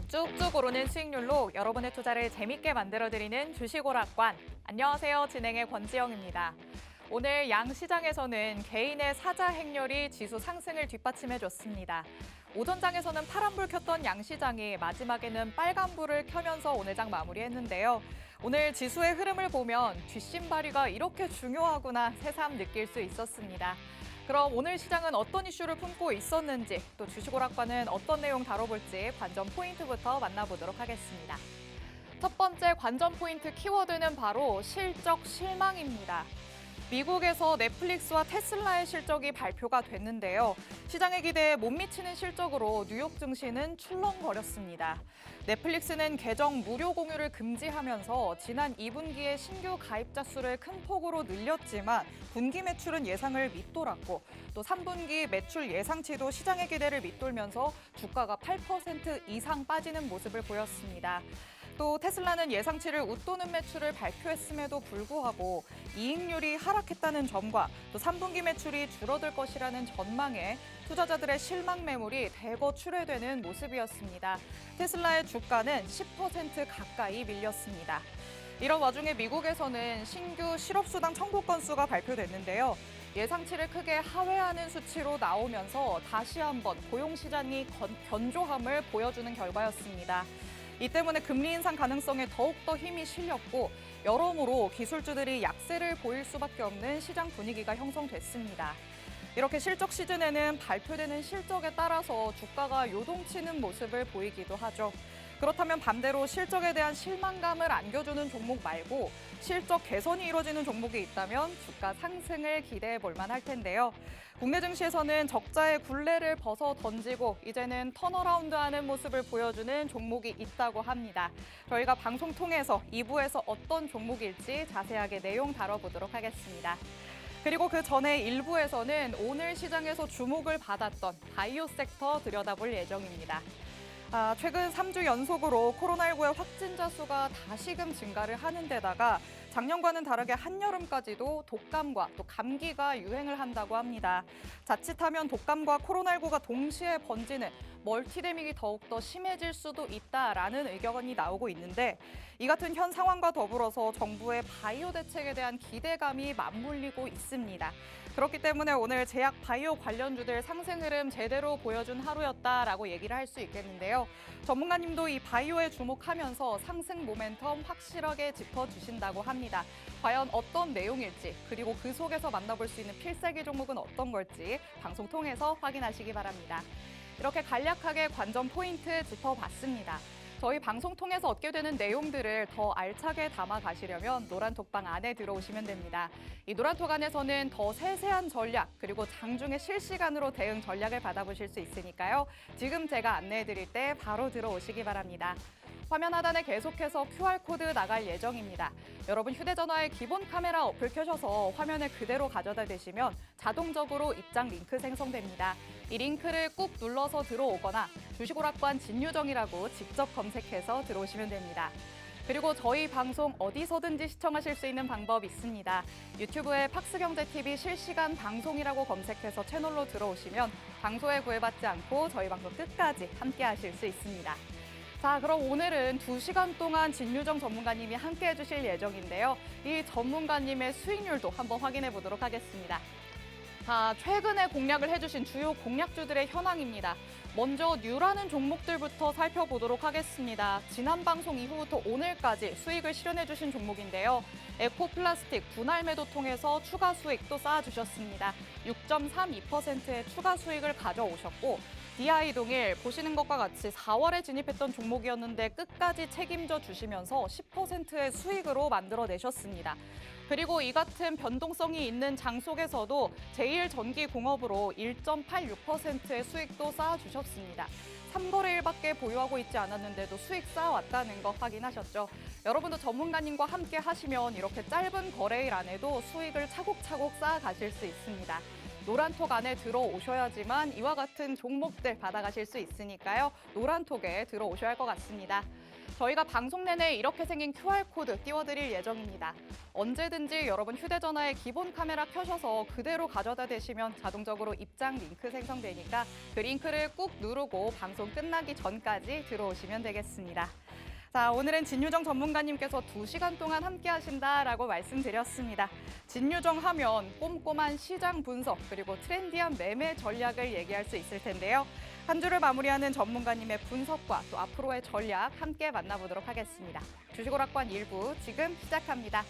쭉쭉 오르는 수익률로 여러분의 투자를 재밌게 만들어드리는 주식오락관. 안녕하세요. 진행의 권지영입니다. 오늘 양시장에서는 개인의 사자 행렬이 지수 상승을 뒷받침해줬습니다. 오전장에서는 파란불 켰던 양시장이 마지막에는 빨간불을 켜면서 오늘 장 마무리했는데요. 오늘 지수의 흐름을 보면 뒷심발이가 이렇게 중요하구나 새삼 느낄 수 있었습니다. 그럼 오늘 시장은 어떤 이슈를 품고 있었는지, 또 주식오락관은 어떤 내용 다뤄볼지 관전 포인트부터 만나보도록 하겠습니다. 첫 번째 관전 포인트 키워드는 바로 실적 실망입니다. 미국에서 넷플릭스와 테슬라의 실적이 발표가 됐는데요. 시장의 기대에 못 미치는 실적으로 뉴욕 증시는 출렁거렸습니다. 넷플릭스는 계정 무료 공유를 금지하면서 지난 2분기에 신규 가입자 수를 큰 폭으로 늘렸지만 분기 매출은 예상을 밑돌았고 또 3분기 매출 예상치도 시장의 기대를 밑돌면서 주가가 8% 이상 빠지는 모습을 보였습니다. 또 테슬라는 예상치를 웃도는 매출을 발표했음에도 불구하고 이익률이 하락했다는 점과 또 3분기 매출이 줄어들 것이라는 전망에 투자자들의 실망 매물이 대거 출회되는 모습이었습니다. 테슬라의 주가는 10% 가까이 밀렸습니다. 이런 와중에 미국에서는 신규 실업수당 청구 건수가 발표됐는데요. 예상치를 크게 하회하는 수치로 나오면서 다시 한번 고용시장이 견조함을 보여주는 결과였습니다. 이 때문에 금리 인상 가능성에 더욱더 힘이 실렸고 여러모로 기술주들이 약세를 보일 수밖에 없는 시장 분위기가 형성됐습니다. 이렇게 실적 시즌에는 발표되는 실적에 따라서 주가가 요동치는 모습을 보이기도 하죠. 그렇다면 반대로 실적에 대한 실망감을 안겨주는 종목 말고 실적 개선이 이루어지는 종목이 있다면 주가 상승을 기대해 볼 만할 텐데요. 국내 증시에서는 적자의 굴레를 벗어 던지고 이제는 턴어라운드하는 모습을 보여주는 종목이 있다고 합니다. 저희가 방송 통해서 2부에서 어떤 종목일지 자세하게 내용 다뤄보도록 하겠습니다. 그리고 그 전에 1부에서는 오늘 시장에서 주목을 받았던 바이오 섹터 들여다볼 예정입니다. 최근 3주 연속으로 코로나19의 확진자 수가 다시금 증가를 하는 데다가 작년과는 다르게 한여름까지도 독감과 또 감기가 유행을 한다고 합니다. 자칫하면 독감과 코로나19가 동시에 번지는 멀티데믹이 더욱더 심해질 수도 있다라는 의견이 나오고 있는데 이 같은 현 상황과 더불어서 정부의 바이오 대책에 대한 기대감이 맞물리고 있습니다. 그렇기 때문에 오늘 제약 바이오 관련주들 상승 흐름 제대로 보여준 하루였다라고 얘기를 할 수 있겠는데요. 전문가님도 이 바이오에 주목하면서 상승 모멘텀 확실하게 짚어주신다고 합니다. 과연 어떤 내용일지 그리고 그 속에서 만나볼 수 있는 필살기 종목은 어떤 걸지 방송 통해서 확인하시기 바랍니다. 이렇게 간략하게 관전 포인트 짚어봤습니다. 저희 방송 통해서 얻게 되는 내용들을 더 알차게 담아 가시려면 노란톡방 안에 들어오시면 됩니다. 이 노란톡 안에서는 더 세세한 전략 그리고 장중에 실시간으로 대응 전략을 받아보실 수 있으니까요. 지금 제가 안내해드릴 때 바로 들어오시기 바랍니다. 화면 하단에 계속해서 QR코드 나갈 예정입니다. 여러분 휴대전화에 기본 카메라 어플 켜셔서 화면을 그대로 가져다 대시면 자동적으로 입장 링크 생성됩니다. 이 링크를 꾹 눌러서 들어오거나 주식오락관 진유정이라고 직접 검색해서 들어오시면 됩니다. 그리고 저희 방송 어디서든지 시청하실 수 있는 방법이 있습니다. 유튜브에 팍스경제TV 실시간 방송이라고 검색해서 채널로 들어오시면 방송에 구애받지 않고 저희 방송 끝까지 함께 하실 수 있습니다. 자, 그럼 오늘은 2시간 동안 진유정 전문가님이 함께 해주실 예정인데요. 이 전문가님의 수익률도 한번 확인해 보도록 하겠습니다. 자, 최근에 공략을 해주신 주요 공략주들의 현황입니다. 먼저 뉴라는 종목들부터 살펴보도록 하겠습니다. 지난 방송 이후부터 오늘까지 수익을 실현해주신 종목인데요. 에코플라스틱 분할 매도 통해서 추가 수익도 쌓아주셨습니다. 6.32%의 추가 수익을 가져오셨고 DI동일 보시는 것과 같이 4월에 진입했던 종목이었는데 끝까지 책임져 주시면서 10%의 수익으로 만들어내셨습니다. 그리고 이 같은 변동성이 있는 장 속에서도 제1전기공업으로 1.86%의 수익도 쌓아주셨습니다. 3거래일밖에 보유하고 있지 않았는데도 수익 쌓아왔다는 거 확인하셨죠? 여러분도 전문가님과 함께 하시면 이렇게 짧은 거래일 안에도 수익을 차곡차곡 쌓아가실 수 있습니다. 노란톡 안에 들어오셔야지만 이와 같은 종목들 받아가실 수 있으니까요. 노란톡에 들어오셔야 할 것 같습니다. 저희가 방송 내내 이렇게 생긴 QR코드 띄워드릴 예정입니다. 언제든지 여러분 휴대전화에 기본 카메라 켜셔서 그대로 가져다 대시면 자동적으로 입장 링크 생성되니까 그 링크를 꾹 누르고 방송 끝나기 전까지 들어오시면 되겠습니다. 자, 오늘은 진유정 전문가님께서 2시간 동안 함께 하신다라고 말씀드렸습니다. 진유정 하면 꼼꼼한 시장 분석 그리고 트렌디한 매매 전략을 얘기할 수 있을 텐데요. 한 주를 마무리하는 전문가님의 분석과 또 앞으로의 전략 함께 만나보도록 하겠습니다. 주식오락관 1부 지금 시작합니다.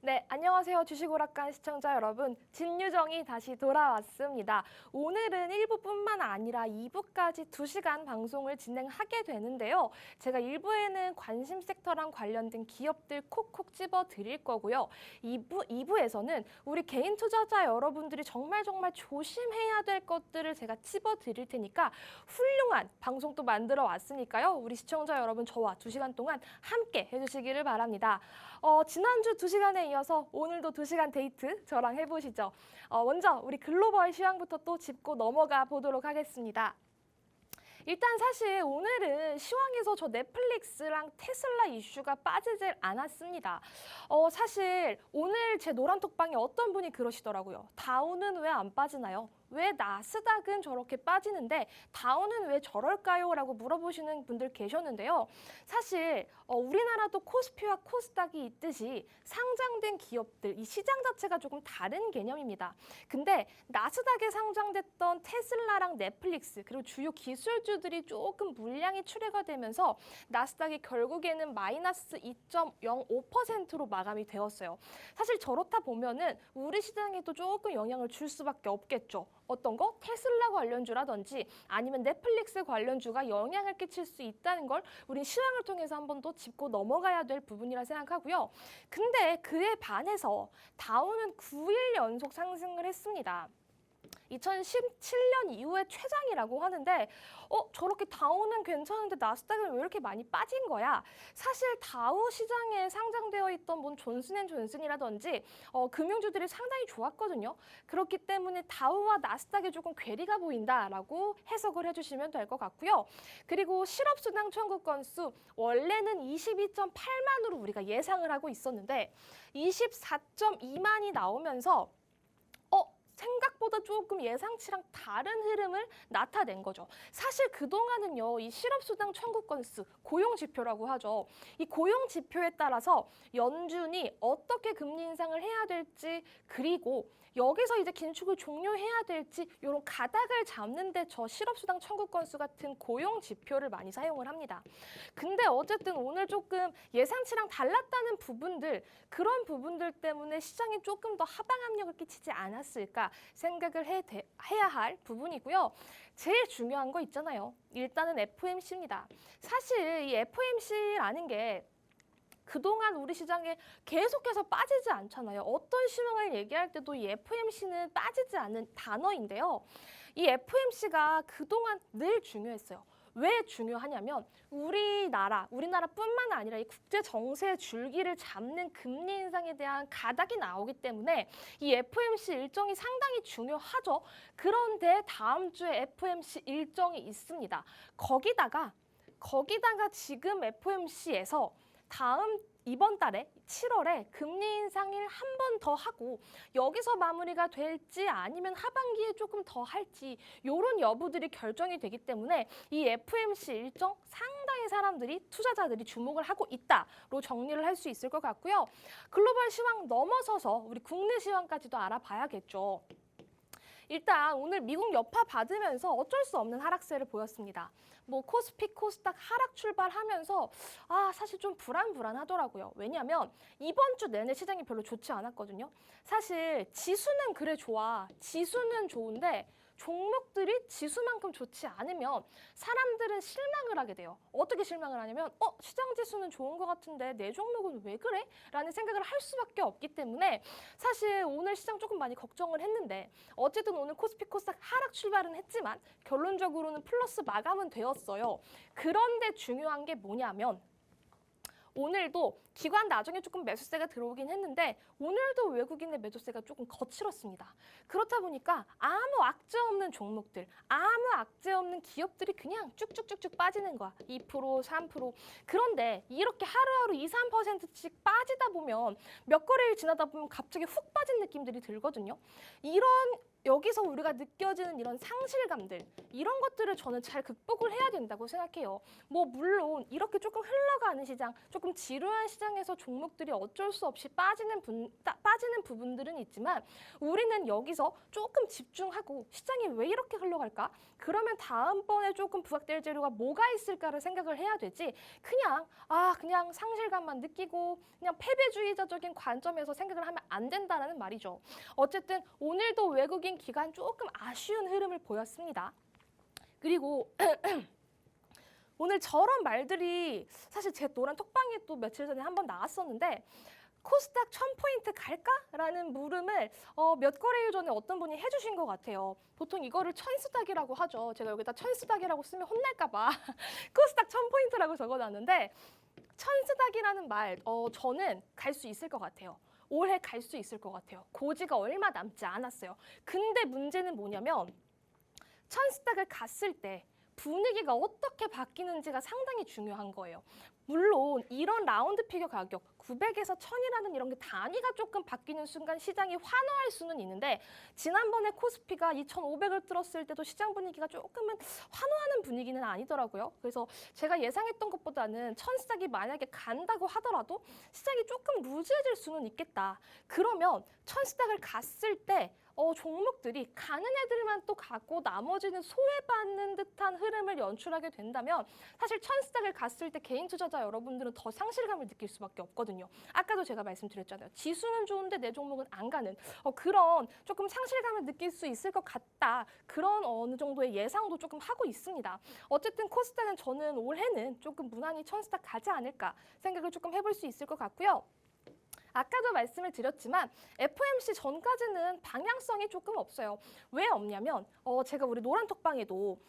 네, 안녕하세요. 주식오락관 시청자 여러분. 진유정이 다시 돌아왔습니다. 오늘은 1부뿐만 아니라 2부까지 2시간 방송을 진행하게 되는데요. 제가 1부에는 관심 섹터랑 관련된 기업들 콕콕 집어 드릴 거고요. 2부에서는 우리 개인 투자자 여러분들이 정말 조심해야 될 것들을 제가 집어 드릴 테니까 훌륭한 방송 또 만들어 왔으니까요. 우리 시청자 여러분 저와 2시간 동안 함께 해주시기를 바랍니다. 지난주 2시간에 이어서 오늘도 2시간 데이트 저랑 해보시죠. 먼저 우리 글로벌 시황부터 또 짚고 넘어가 보도록 하겠습니다. 일단 사실 오늘은 시황에서 저 넷플릭스랑 테슬라 이슈가 빠지질 않았습니다. 사실 오늘 제 노란톡방에 어떤 분이 그러시더라고요. 다우는 왜 안 빠지나요? 왜 나스닥은 저렇게 빠지는데 다우는 왜 저럴까요? 라고 물어보시는 분들 계셨는데요. 사실 우리나라도 코스피와 코스닥이 있듯이 상장된 기업들, 이 시장 자체가 조금 다른 개념입니다. 근데 나스닥에 상장됐던 테슬라랑 넷플릭스 그리고 주요 기술주들이 조금 물량이 출회가 되면서 나스닥이 결국에는 마이너스 2.05%로 마감이 되었어요. 사실 저렇다 보면은 우리 시장에도 조금 영향을 줄 수밖에 없겠죠. 어떤 거? 테슬라 관련주라든지 아니면 넷플릭스 관련주가 영향을 끼칠 수 있다는 걸 우리 시황을 통해서 한 번 더 짚고 넘어가야 될 부분이라 생각하고요. 근데 그에 반해서 다우는 9일 연속 상승을 했습니다. 2017년 이후에 최장이라고 하는데 저렇게 다우는 괜찮은데 나스닥은 왜 이렇게 많이 빠진 거야? 사실 다우 시장에 상장되어 있던 뭐 존슨앤존슨이라든지 금융주들이 상당히 좋았거든요. 그렇기 때문에 다우와 나스닥에 조금 괴리가 보인다라고 해석을 해주시면 될 것 같고요. 그리고 실업수당 청구 건수 원래는 22.8만으로 우리가 예상을 하고 있었는데 24.2만이 나오면서 생각보다 조금 예상치랑 다른 흐름을 나타낸 거죠. 사실 그동안은요, 이 실업수당 청구 건수, 고용지표라고 하죠. 이 고용지표에 따라서 연준이 어떻게 금리 인상을 해야 될지, 그리고 여기서 이제 긴축을 종료해야 될지 이런 가닥을 잡는데 저 실업수당 청구 건수 같은 고용지표를 많이 사용을 합니다. 근데 어쨌든 오늘 조금 예상치랑 달랐다는 부분들, 그런 부분들 때문에 시장에 조금 더 하방 압력을 끼치지 않았을까 생각을 해야 할 부분이고요. 제일 중요한 거 있잖아요. 일단은 FOMC입니다. 사실 이 FOMC라는 게 그동안 우리 시장에 계속해서 빠지지 않잖아요. 어떤 시황을 얘기할 때도 이 FOMC는 빠지지 않는 단어인데요. 이 FOMC가 그동안 늘 중요했어요. 왜 중요하냐면 우리나라뿐만 아니라 이 국제 정세의 줄기를 잡는 금리 인상에 대한 가닥이 나오기 때문에 이 FOMC 일정이 상당히 중요하죠. 그런데 다음 주에 FOMC 일정이 있습니다. 거기다가 지금 FOMC에서 이번 달에 7월에 금리 인상을 한 번 더 하고 여기서 마무리가 될지 아니면 하반기에 조금 더 할지 이런 여부들이 결정이 되기 때문에 이 FOMC 일정 상당히 투자자들이 주목을 하고 있다로 정리를 할 수 있을 것 같고요. 글로벌 시황 넘어서서 우리 국내 시황까지도 알아봐야겠죠. 일단 오늘 미국 여파 받으면서 어쩔 수 없는 하락세를 보였습니다. 코스피, 코스닥 하락 출발하면서 사실 좀 불안하더라고요. 왜냐하면 이번 주 내내 시장이 별로 좋지 않았거든요. 사실 지수는 그래 좋아. 지수는 좋은데 종목들이 지수만큼 좋지 않으면 사람들은 실망을 하게 돼요. 어떻게 실망을 하냐면 시장 지수는 좋은 것 같은데 내 종목은 왜 그래? 라는 생각을 할 수밖에 없기 때문에 사실 오늘 시장 조금 많이 걱정을 했는데 어쨌든 오늘 코스피 코스닥 하락 출발은 했지만 결론적으로는 플러스 마감은 되었어요. 그런데 중요한 게 뭐냐면 오늘도 기관 나중에 조금 매수세가 들어오긴 했는데 오늘도 외국인의 매도세가 조금 거칠었습니다. 그렇다 보니까 아무 악재 없는 종목들, 아무 악재 없는 기업들이 그냥 쭉쭉쭉쭉 빠지는 거야. 2%, 3%. 그런데 이렇게 하루하루 2, 3%씩 빠지다 보면 몇 거래일 지나다 보면 갑자기 훅 빠진 느낌들이 들거든요. 여기서 우리가 느껴지는 이런 상실감들, 이런 것들을 저는 잘 극복을 해야 된다고 생각해요. 물론 이렇게 조금 흘러가는 시장, 조금 지루한 시장에서 종목들이 어쩔 수 없이 빠지는 부분들은 있지만 우리는 여기서 조금 집중하고 시장이 왜 이렇게 흘러갈까? 그러면 다음번에 조금 부각될 재료가 뭐가 있을까를 생각을 해야 되지. 그냥 상실감만 느끼고 그냥 패배주의자적인 관점에서 생각을 하면 안 된다는 말이죠. 어쨌든 오늘도 외국인 기관 조금 아쉬운 흐름을 보였습니다. 그리고 오늘 저런 말들이 사실 제 노란 톡방에 또 며칠 전에 한번 나왔었는데 코스닥 1000포인트 갈까라는 물음을 몇 거래일 전에 어떤 분이 해주신 것 같아요. 보통 이거를 천수닥이라고 하죠. 제가 여기다 천수닥이라고 쓰면 혼날까 봐 코스닥 1000포인트라고 적어놨는데 천수닥이라는 말 저는 갈 수 있을 것 같아요. 올해 갈 수 있을 것 같아요. 고지가 얼마 남지 않았어요. 근데 문제는 뭐냐면 천스닥을 갔을 때 분위기가 어떻게 바뀌는지가 상당히 중요한 거예요. 물론 이런 라운드 피겨 가격 900에서 1000이라는 이런 게 단위가 조금 바뀌는 순간 시장이 환호할 수는 있는데 지난번에 코스피가 2500을 뚫었을 때도 시장 분위기가 조금은 환호하는 분위기는 아니더라고요. 그래서 제가 예상했던 것보다는 천스닥이 만약에 간다고 하더라도 시장이 조금 루즈해질 수는 있겠다. 그러면 천스닥을 갔을 때 종목들이 가는 애들만 또 가고 나머지는 소외받는 듯한 흐름을 연출하게 된다면 사실 천스닥을 갔을 때 개인 투자자 여러분들은 더 상실감을 느낄 수밖에 없거든요. 아까도 제가 말씀드렸잖아요. 지수는 좋은데 내 종목은 안 가는 그런 조금 상실감을 느낄 수 있을 것 같다. 그런 어느 정도의 예상도 조금 하고 있습니다. 어쨌든 코스닥은 저는 올해는 조금 무난히 천스닥 가지 않을까 생각을 조금 해볼 수 있을 것 같고요. 아까도 말씀을 드렸지만 FOMC 전까지는 방향성이 조금 없어요. 왜 없냐면 제가 우리 노란 톡방에도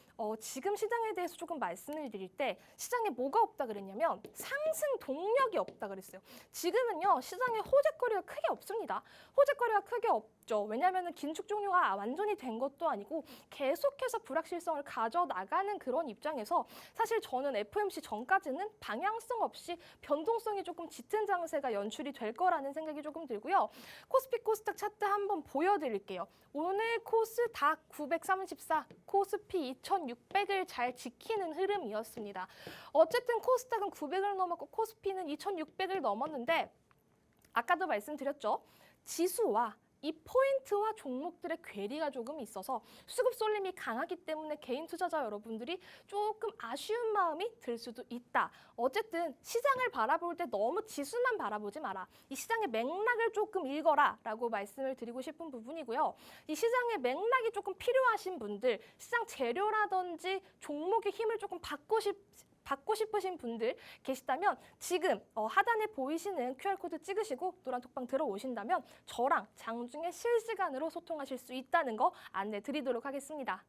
지금 시장에 대해서 조금 말씀을 드릴 때 시장에 뭐가 없다 그랬냐면 상승 동력이 없다 그랬어요. 지금은요 시장에 호재거리가 크게 없습니다. 호재거리가 크게 없죠. 왜냐하면 긴축 종료가 완전히 된 것도 아니고 계속해서 불확실성을 가져나가는 그런 입장에서 사실 저는 FOMC 전까지는 방향성 없이 변동성이 조금 짙은 장세가 연출이 될 거라는 생각이 조금 들고요. 코스피 코스닥 차트 한번 보여드릴게요. 오늘 코스닥 934, 코스피 2600을 잘 지키는 흐름이었습니다. 어쨌든 코스닥은 900을 넘었고 코스피는 2600을 넘었는데 아까도 말씀드렸죠. 지수와 이 포인트와 종목들의 괴리가 조금 있어서 수급 쏠림이 강하기 때문에 개인 투자자 여러분들이 조금 아쉬운 마음이 들 수도 있다. 어쨌든 시장을 바라볼 때 너무 지수만 바라보지 마라. 이 시장의 맥락을 조금 읽어라 라고 말씀을 드리고 싶은 부분이고요. 이 시장의 맥락이 조금 필요하신 분들, 시장 재료라든지 종목의 힘을 조금 받고 싶으신 분들 계시다면 지금 하단에 보이시는 QR코드 찍으시고 노란톡방 들어오신다면 저랑 장중에 실시간으로 소통하실 수 있다는 거 안내 드리도록 하겠습니다.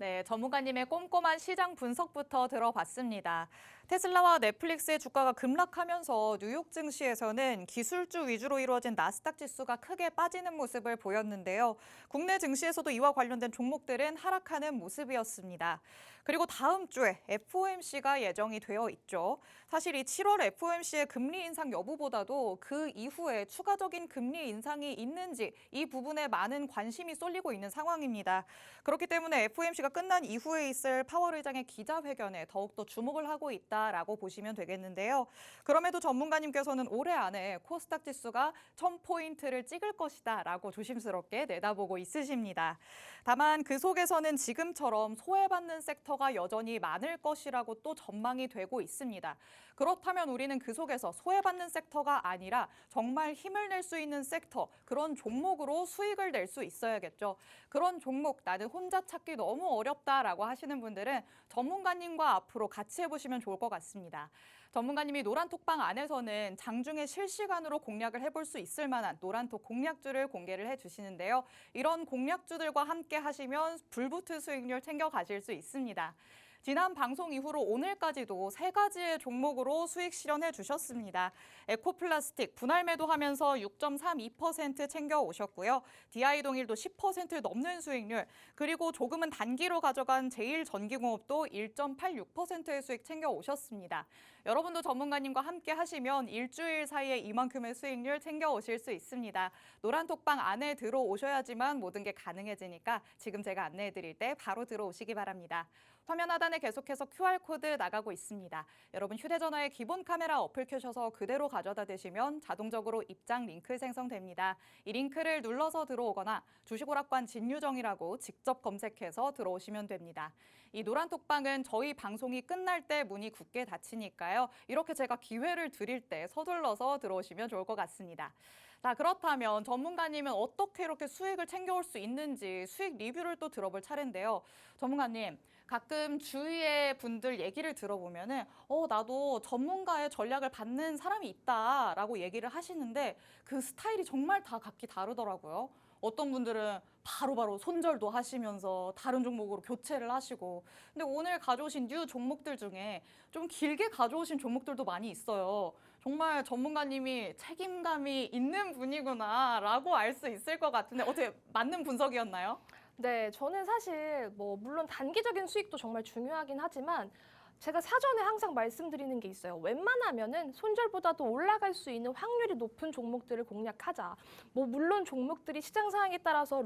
네, 전문가님의 꼼꼼한 시장 분석부터 들어봤습니다. 테슬라와 넷플릭스의 주가가 급락하면서 뉴욕 증시에서는 기술주 위주로 이루어진 나스닥 지수가 크게 빠지는 모습을 보였는데요. 국내 증시에서도 이와 관련된 종목들은 하락하는 모습이었습니다. 그리고 다음 주에 FOMC가 예정이 되어 있죠. 사실 이 7월 FOMC의 금리 인상 여부보다도 그 이후에 추가적인 금리 인상이 있는지 이 부분에 많은 관심이 쏠리고 있는 상황입니다. 그렇기 때문에 FOMC가 끝난 이후에 있을 파월 의장의 기자회견에 더욱더 주목을 하고 있다라고 보시면 되겠는데요. 그럼에도 전문가님께서는 올해 안에 코스닥 지수가 1000포인트를 찍을 것이다라고 조심스럽게 내다보고 있으십니다. 다만 그 속에서는 지금처럼 소외받는 섹터가 여전히 많을 것이라고 또 전망이 되고 있습니다. 그렇다면 우리는 그 속에서 소외받는 섹터가 아니라 정말 힘을 낼 수 있는 섹터, 그런 종목으로 수익을 낼 수 있어야겠죠. 그런 종목 나는 혼자 찾기 너무 어렵다라고 하시는 분들은 전문가님과 앞으로 같이 해보시면 좋을 것 같습니다. 전문가님이 노란톡방 안에서는 장중에 실시간으로 공략을 해볼 수 있을 만한 노란톡 공략주를 공개를 해주시는데요. 이런 공략주들과 함께 하시면 불붙은 수익률 챙겨가실 수 있습니다. 지난 방송 이후로 오늘까지도 3가지의 종목으로 수익 실현해 주셨습니다. 에코플라스틱 분할 매도하면서 6.32% 챙겨 오셨고요. DI동일도 10% 넘는 수익률, 그리고 조금은 단기로 가져간 제일전기공업도 1.86%의 수익 챙겨 오셨습니다. 여러분도 전문가님과 함께 하시면 일주일 사이에 이만큼의 수익률 챙겨 오실 수 있습니다. 노란톡방 안에 들어오셔야지만 모든 게 가능해지니까 지금 제가 안내해 드릴 때 바로 들어오시기 바랍니다. 화면 하단에 계속해서 QR코드 나가고 있습니다. 여러분 휴대전화에 기본 카메라 어플 켜셔서 그대로 가져다 대시면 자동적으로 입장 링크 생성됩니다. 이 링크를 눌러서 들어오거나 주식오락관 진유정이라고 직접 검색해서 들어오시면 됩니다. 이 노란톡방은 저희 방송이 끝날 때 문이 굳게 닫히니까요. 이렇게 제가 기회를 드릴 때 서둘러서 들어오시면 좋을 것 같습니다. 자, 그렇다면 전문가님은 어떻게 이렇게 수익을 챙겨올 수 있는지 수익 리뷰를 또 들어볼 차례인데요. 전문가님, 가끔 주위의 분들 얘기를 들어보면은 나도 전문가의 전략을 받는 사람이 있다라고 얘기를 하시는데 그 스타일이 정말 다 각기 다르더라고요. 어떤 분들은 바로바로 손절도 하시면서 다른 종목으로 교체를 하시고, 근데 오늘 가져오신 뉴 종목들 중에 좀 길게 가져오신 종목들도 많이 있어요. 정말 전문가님이 책임감이 있는 분이구나라고 알 수 있을 것 같은데 어떻게 맞는 분석이었나요? 네, 저는 사실 물론 단기적인 수익도 정말 중요하긴 하지만 제가 사전에 항상 말씀드리는 게 있어요. 웬만하면은 손절보다도 올라갈 수 있는 확률이 높은 종목들을 공략하자. 물론 종목들이 시장 상황에 따라서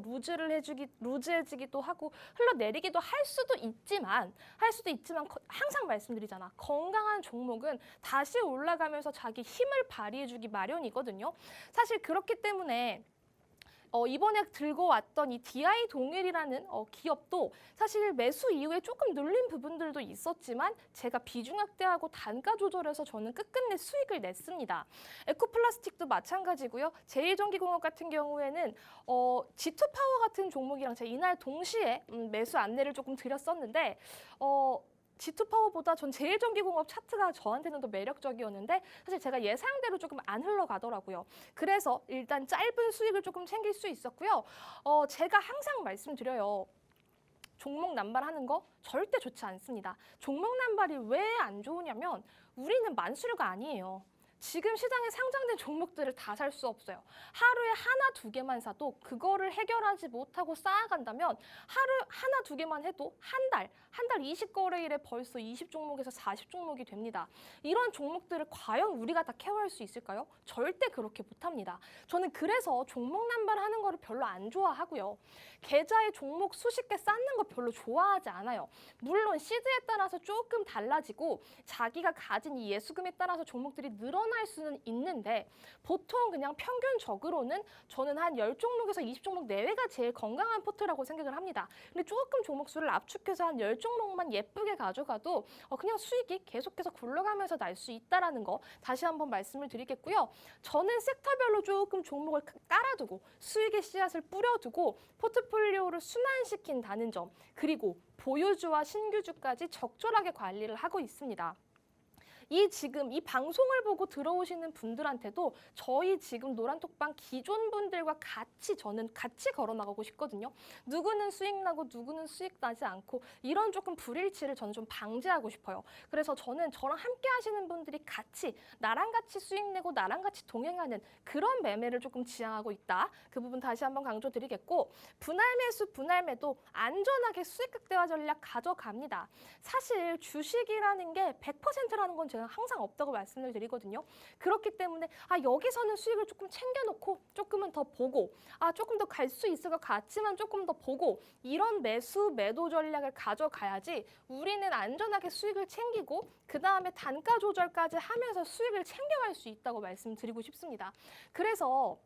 루즈해지기도 하고 흘러내리기도 할 수도 있지만 항상 말씀드리잖아. 건강한 종목은 다시 올라가면서 자기 힘을 발휘해주기 마련이거든요. 사실 그렇기 때문에 이번에 들고 왔던 이 DI 동일이라는 기업도 사실 매수 이후에 조금 눌린 부분들도 있었지만 제가 비중 확대하고 단가 조절해서 저는 끝끝내 수익을 냈습니다. 에코플라스틱도 마찬가지고요. 제일전기공업 같은 경우에는 G2파워 같은 종목이랑 제가 이날 동시에 매수 안내를 조금 드렸었는데 G2파워보다 전 제일전기공업 차트가 저한테는 더 매력적이었는데 사실 제가 예상대로 조금 안 흘러가더라고요. 그래서 일단 짧은 수익을 조금 챙길 수 있었고요. 제가 항상 말씀드려요. 종목 남발하는 거 절대 좋지 않습니다. 종목 남발이 왜 안 좋으냐면 우리는 만수르가 아니에요. 지금 시장에 상장된 종목들을 다 살 수 없어요. 하루에 하나, 두 개만 사도 그거를 해결하지 못하고 쌓아간다면 하나, 두 개만 해도 한 달 20거래일에 벌써 20종목에서 40종목이 됩니다. 이런 종목들을 과연 우리가 다 케어할 수 있을까요? 절대 그렇게 못합니다. 저는 그래서 종목 남발하는 거를 별로 안 좋아하고요. 계좌에 종목 수십 개 쌓는 거 별로 좋아하지 않아요. 물론 시드에 따라서 조금 달라지고 자기가 가진 이 예수금에 따라서 종목들이 늘어날 수는 있는데 보통 그냥 평균적으로는 저는 한 10종목에서 20종목 내외가 제일 건강한 포트라고 생각을 합니다. 근데 조금 종목 수를 압축해서 한 10종목만 예쁘게 가져가도 그냥 수익이 계속해서 굴러가면서 날 수 있다는 거 다시 한번 말씀을 드리겠고요. 저는 섹터별로 조금 종목을 깔아두고 수익의 씨앗을 뿌려두고 포트폴리오를 순환시킨다는 점, 그리고 보유주와 신규주까지 적절하게 관리를 하고 있습니다. 지금 이 방송을 보고 들어오시는 분들한테도 저희 지금 노란톡방 기존 분들과 저는 같이 걸어나가고 싶거든요. 누구는 수익 나고 누구는 수익 나지 않고 이런 조금 불일치를 저는 좀 방지하고 싶어요. 그래서 저는 저랑 함께 하시는 분들이 나랑 같이 수익 내고 나랑 같이 동행하는 그런 매매를 조금 지향하고 있다. 그 부분 다시 한번 강조드리겠고, 분할 매수, 분할 매도 안전하게 수익 극대화 전략 가져갑니다. 사실 주식이라는 게 100%라는 건 제가 항상 없다고 말씀을 드리거든요. 그렇기 때문에 여기서는 수익을 조금 챙겨놓고 조금은 더 보고 조금 더 갈 수 있을 것 같지만 조금 더 보고 이런 매수, 매도 전략을 가져가야지 우리는 안전하게 수익을 챙기고 그 다음에 단가 조절까지 하면서 수익을 챙겨갈 수 있다고 말씀드리고 싶습니다. 그래서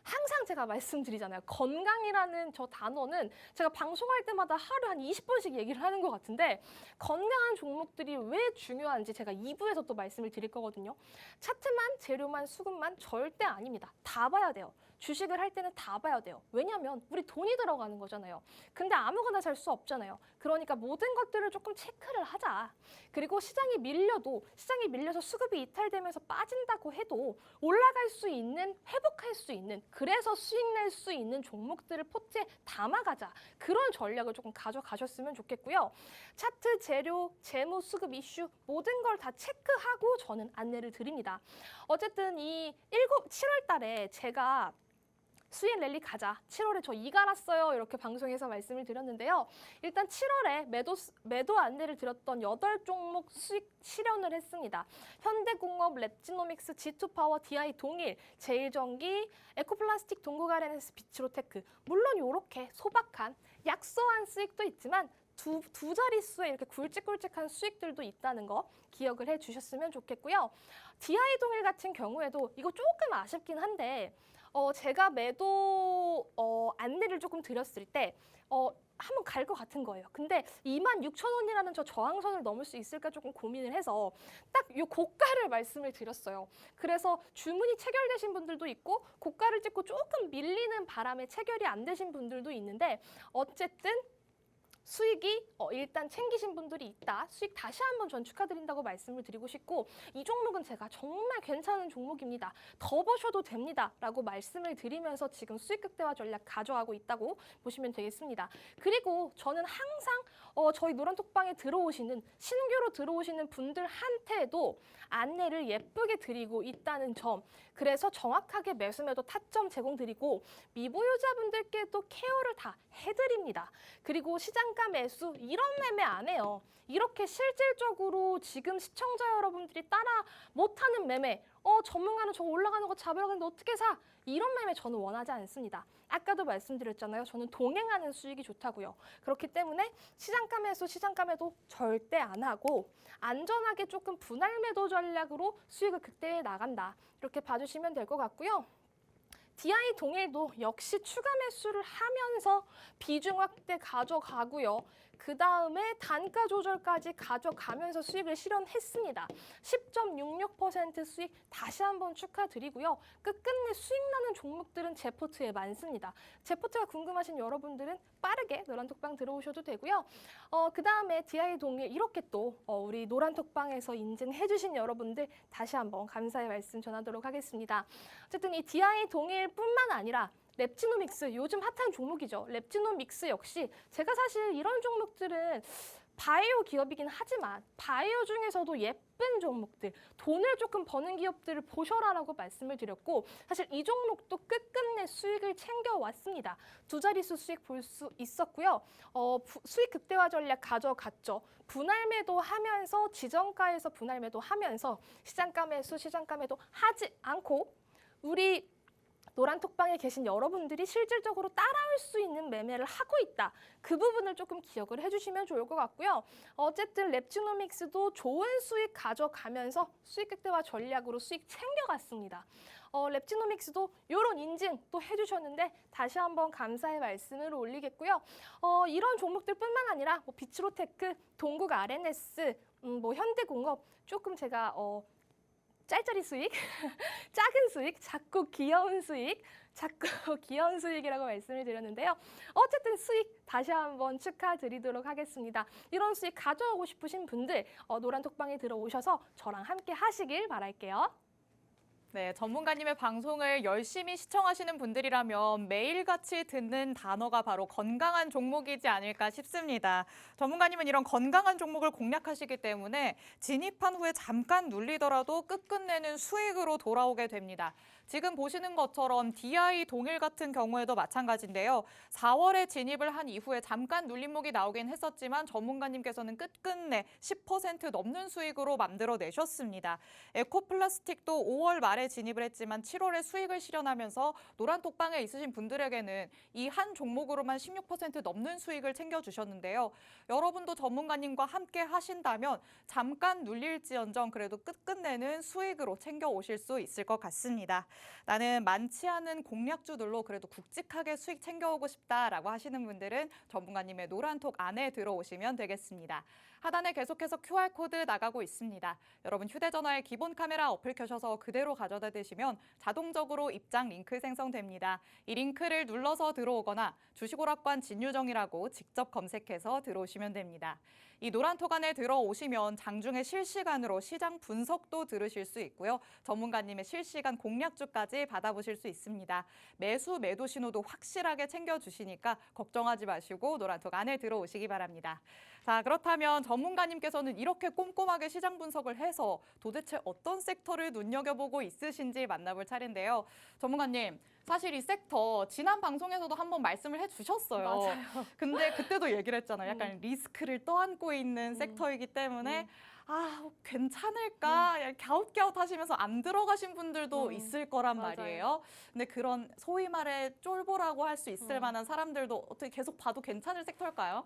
항상 제가 말씀드리잖아요. 건강이라는 저 단어는 제가 방송할 때마다 하루 한 20번씩 얘기를 하는 것 같은데 건강한 종목들이 왜 중요한지 제가 2부에서 또 말씀을 드릴 거거든요. 차트만, 재료만, 수급만 절대 아닙니다. 다 봐야 돼요. 주식을 할 때는 다 봐야 돼요. 왜냐하면 우리 돈이 들어가는 거잖아요. 근데 아무거나 살 수 없잖아요. 그러니까 모든 것들을 조금 체크를 하자. 그리고 시장이 밀려서 수급이 이탈되면서 빠진다고 해도 올라갈 수 있는, 회복할 수 있는, 그래서 수익 낼 수 있는 종목들을 포트에 담아가자. 그런 전략을 조금 가져가셨으면 좋겠고요. 차트, 재료, 재무, 수급 이슈 모든 걸 다 체크하고 저는 안내를 드립니다. 어쨌든 이 7월 달에 제가 수익 랠리 가자. 7월에 저 이 갈았어요. 이렇게 방송에서 말씀을 드렸는데요. 일단 7월에 매도 안내를 드렸던 8종목 수익 실현을 했습니다. 현대공업, 랩지노믹스, G2파워, DI 동일, 제일전기, 에코플라스틱, 동국아르에너지, 비츠로테크. 물론 이렇게 소박한 약소한 수익도 있지만 두 자릿수의 이렇게 굵직굵직한 수익들도 있다는 거 기억을 해주셨으면 좋겠고요. DI 동일 같은 경우에도 이거 조금 아쉽긴 한데 제가 매도 안내를 조금 드렸을 때 한번 갈 것 같은 거예요. 근데 26,000원이라는 저 저항선을 넘을 수 있을까 조금 고민을 해서 딱 이 고가를 말씀을 드렸어요. 그래서 주문이 체결되신 분들도 있고 고가를 찍고 조금 밀리는 바람에 체결이 안 되신 분들도 있는데 어쨌든 수익이 일단 챙기신 분들이 있다. 수익 다시 한번 전 축하드린다고 말씀을 드리고 싶고 이 종목은 제가 정말 괜찮은 종목입니다. 더 보셔도 됩니다. 라고 말씀을 드리면서 지금 수익 극대화 전략 가져가고 있다고 보시면 되겠습니다. 그리고 저는 항상 저희 노란톡방에 신규로 들어오시는 분들한테도 안내를 예쁘게 드리고 있다는 점, 그래서 정확하게 매수 매도 타점 제공드리고 미보유자분들께도 케어를 다 해드립니다. 그리고 시장가 매수 이런 매매 안 해요. 이렇게 실질적으로 지금 시청자 여러분들이 따라 못하는 매매, 전문가는 저거 올라가는 거 잡으러 가는데 어떻게 사? 이런 매매 저는 원하지 않습니다. 아까도 말씀드렸잖아요. 저는 동행하는 수익이 좋다고요. 그렇기 때문에 시장가 매수, 시장가 매도 절대 안 하고 안전하게 조금 분할 매도 전략으로 수익을 극대화해 나간다. 이렇게 봐주시면 될 것 같고요. DI 동일도 역시 추가 매수를 하면서 비중 확대 가져가고요. 그 다음에 단가 조절까지 가져가면서 수익을 실현했습니다. 10.66% 수익 다시 한번 축하드리고요. 끝끝내 수익 나는 종목들은 제 포트에 많습니다. 제 포트가 궁금하신 여러분들은 빠르게 노란톡방 들어오셔도 되고요. 그 다음에 DI 동일 이렇게 또 우리 노란톡방에서 인증해주신 여러분들 다시 한번 감사의 말씀 전하도록 하겠습니다. 어쨌든 이 DI 동일뿐만 아니라 랩지노믹스 요즘 핫한 종목이죠. 랩지노믹스 역시 제가 사실 이런 종목들은 바이오 기업이긴 하지만 바이오 중에서도 예쁜 종목들, 돈을 조금 버는 기업들을 보셔라라고 말씀을 드렸고 사실 이 종목도 끝끝내 수익을 챙겨왔습니다. 두 자릿수 수익 볼 수 있었고요. 수익 극대화 전략 가져갔죠. 분할 매도 하면서 지정가에서 분할 매도 하면서 시장가 매수, 시장가 매도 하지 않고 우리 노란톡방에 계신 여러분들이 실질적으로 따라올 수 있는 매매를 하고 있다. 그 부분을 조금 기억을 해주시면 좋을 것 같고요. 어쨌든 랩지노믹스도 좋은 수익 가져가면서 수익 극대화 전략으로 수익 챙겨갔습니다. 랩지노믹스도 이런 인증 또 해주셨는데 다시 한번 감사의 말씀을 올리겠고요. 이런 종목들뿐만 아니라 비츠로테크, 동국아르에너지, 현대공업 조금 제가 짤짤이 수익, 작은 수익, 작고 귀여운 수익, 작고 귀여운 수익이라고 말씀을 드렸는데요. 어쨌든 수익 다시 한번 축하드리도록 하겠습니다. 이런 수익 가져오고 싶으신 분들 노란톡방에 들어오셔서 저랑 함께 하시길 바랄게요. 네, 전문가님의 방송을 열심히 시청하시는 분들이라면 매일같이 듣는 단어가 바로 건강한 종목이지 않을까 싶습니다. 전문가님은 이런 건강한 종목을 공략하시기 때문에 진입한 후에 잠깐 눌리더라도 끝끝내는 수익으로 돌아오게 됩니다. 지금 보시는 것처럼 DI 동일 같은 경우에도 마찬가지인데요. 4월에 진입을 한 이후에 잠깐 눌림목이 나오긴 했었지만 전문가님께서는 끝끝내 10% 넘는 수익으로 만들어내셨습니다. 에코플라스틱도 5월 말에 진입을 했지만 7월에 수익을 실현하면서 노란톡방에 있으신 분들에게는 이 한 종목으로만 16% 넘는 수익을 챙겨주셨는데요. 여러분도 전문가님과 함께 하신다면 잠깐 눌릴지언정 그래도 끝끝내는 수익으로 챙겨오실 수 있을 것 같습니다. 나는 많지 않은 공략주들로 그래도 굵직하게 수익 챙겨오고 싶다라고 하시는 분들은 전문가님의 노란톡 안에 들어오시면 되겠습니다. 하단에 계속해서 QR코드 나가고 있습니다. 여러분 휴대전화에 기본 카메라 어플 켜셔서 그대로 가져다 대시면 자동적으로 입장 링크 생성됩니다. 이 링크를 눌러서 들어오거나 주식오락관 진유정이라고 직접 검색해서 들어오시면 됩니다. 이 노란톡 안에 들어오시면 장중에 실시간으로 시장 분석도 들으실 수 있고요. 전문가님의 실시간 공략주까지 받아보실 수 있습니다. 매수, 매도 신호도 확실하게 챙겨주시니까 걱정하지 마시고 노란톡 안에 들어오시기 바랍니다. 자, 그렇다면 전문가님께서는 이렇게 꼼꼼하게 시장 분석을 해서 도대체 어떤 섹터를 눈여겨보고 있으신지 만나볼 차례인데요. 전문가님, 사실 이 섹터 지난 방송에서도 한번 말씀을 해주셨어요. 맞아요. 근데 그때도 얘기를 했잖아요. 약간 리스크를 떠안고 있는 섹터이기 때문에 괜찮을까? 갸웃갸웃 하시면서 안 들어가신 분들도 있을 거란 맞아요. 말이에요. 근데 그런 소위 말해 쫄보라고 할 수 있을 만한 사람들도 어떻게 계속 봐도 괜찮을 섹터일까요?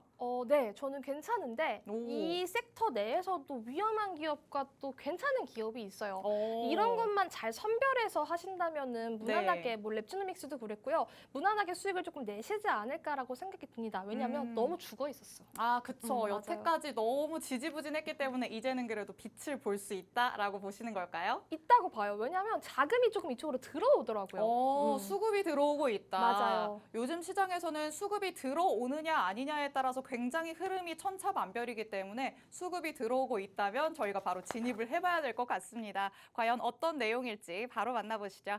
네, 저는 괜찮은데 오. 이 섹터 내에서도 위험한 기업과 또 괜찮은 기업이 있어요. 오. 이런 것만 잘 선별해서 하신다면은 무난하게 뭐 랩지노믹스도 그랬고요. 무난하게 수익을 조금 내시지 않을까라고 생각이 듭니다. 왜냐하면 너무 죽어 있었어. 아, 그쵸. 맞아요. 여태까지 너무 지지부진했기 때문에 이제는 그래도 빛을 볼 수 있다라고 보시는 걸까요? 있다고 봐요. 왜냐하면 자금이 조금 이쪽으로 들어오더라고요. 수급이 들어오고 있다. 맞아요. 요즘 시장에서는 수급이 들어오느냐 아니냐에 따라서 굉장히 흐름이 천차만별이기 때문에 수급이 들어오고 있다면 저희가 바로 진입을 해봐야 될 것 같습니다. 과연 어떤 내용일지 바로 만나보시죠.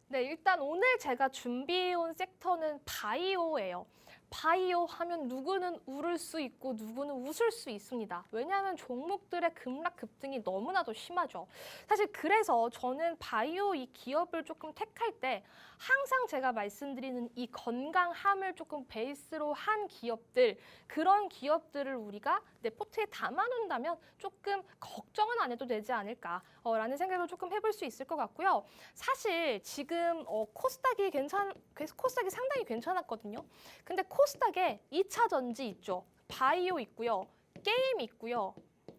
네, 일단 오늘 제가 준비해온 섹터는 바이오예요. 바이오 하면 누구는 울을 수 있고 누구는 웃을 수 있습니다. 왜냐하면 종목들의 급락 급등이 너무나도 심하죠. 사실 그래서 저는 바이오 이 기업을 조금 택할 때 항상 제가 말씀드리는 이 건강함을 조금 베이스로 한 기업들, 그런 기업들을 우리가 내 포트에 담아놓는다면 조금 걱정은 안 해도 되지 않을까라는 생각을 조금 해볼 수 있을 것 같고요. 사실 지금 코스닥이 상당히 괜찮았거든요. 근데 코스닥에 2차 전지 있죠. 바이오 있고요. 게임 있고요.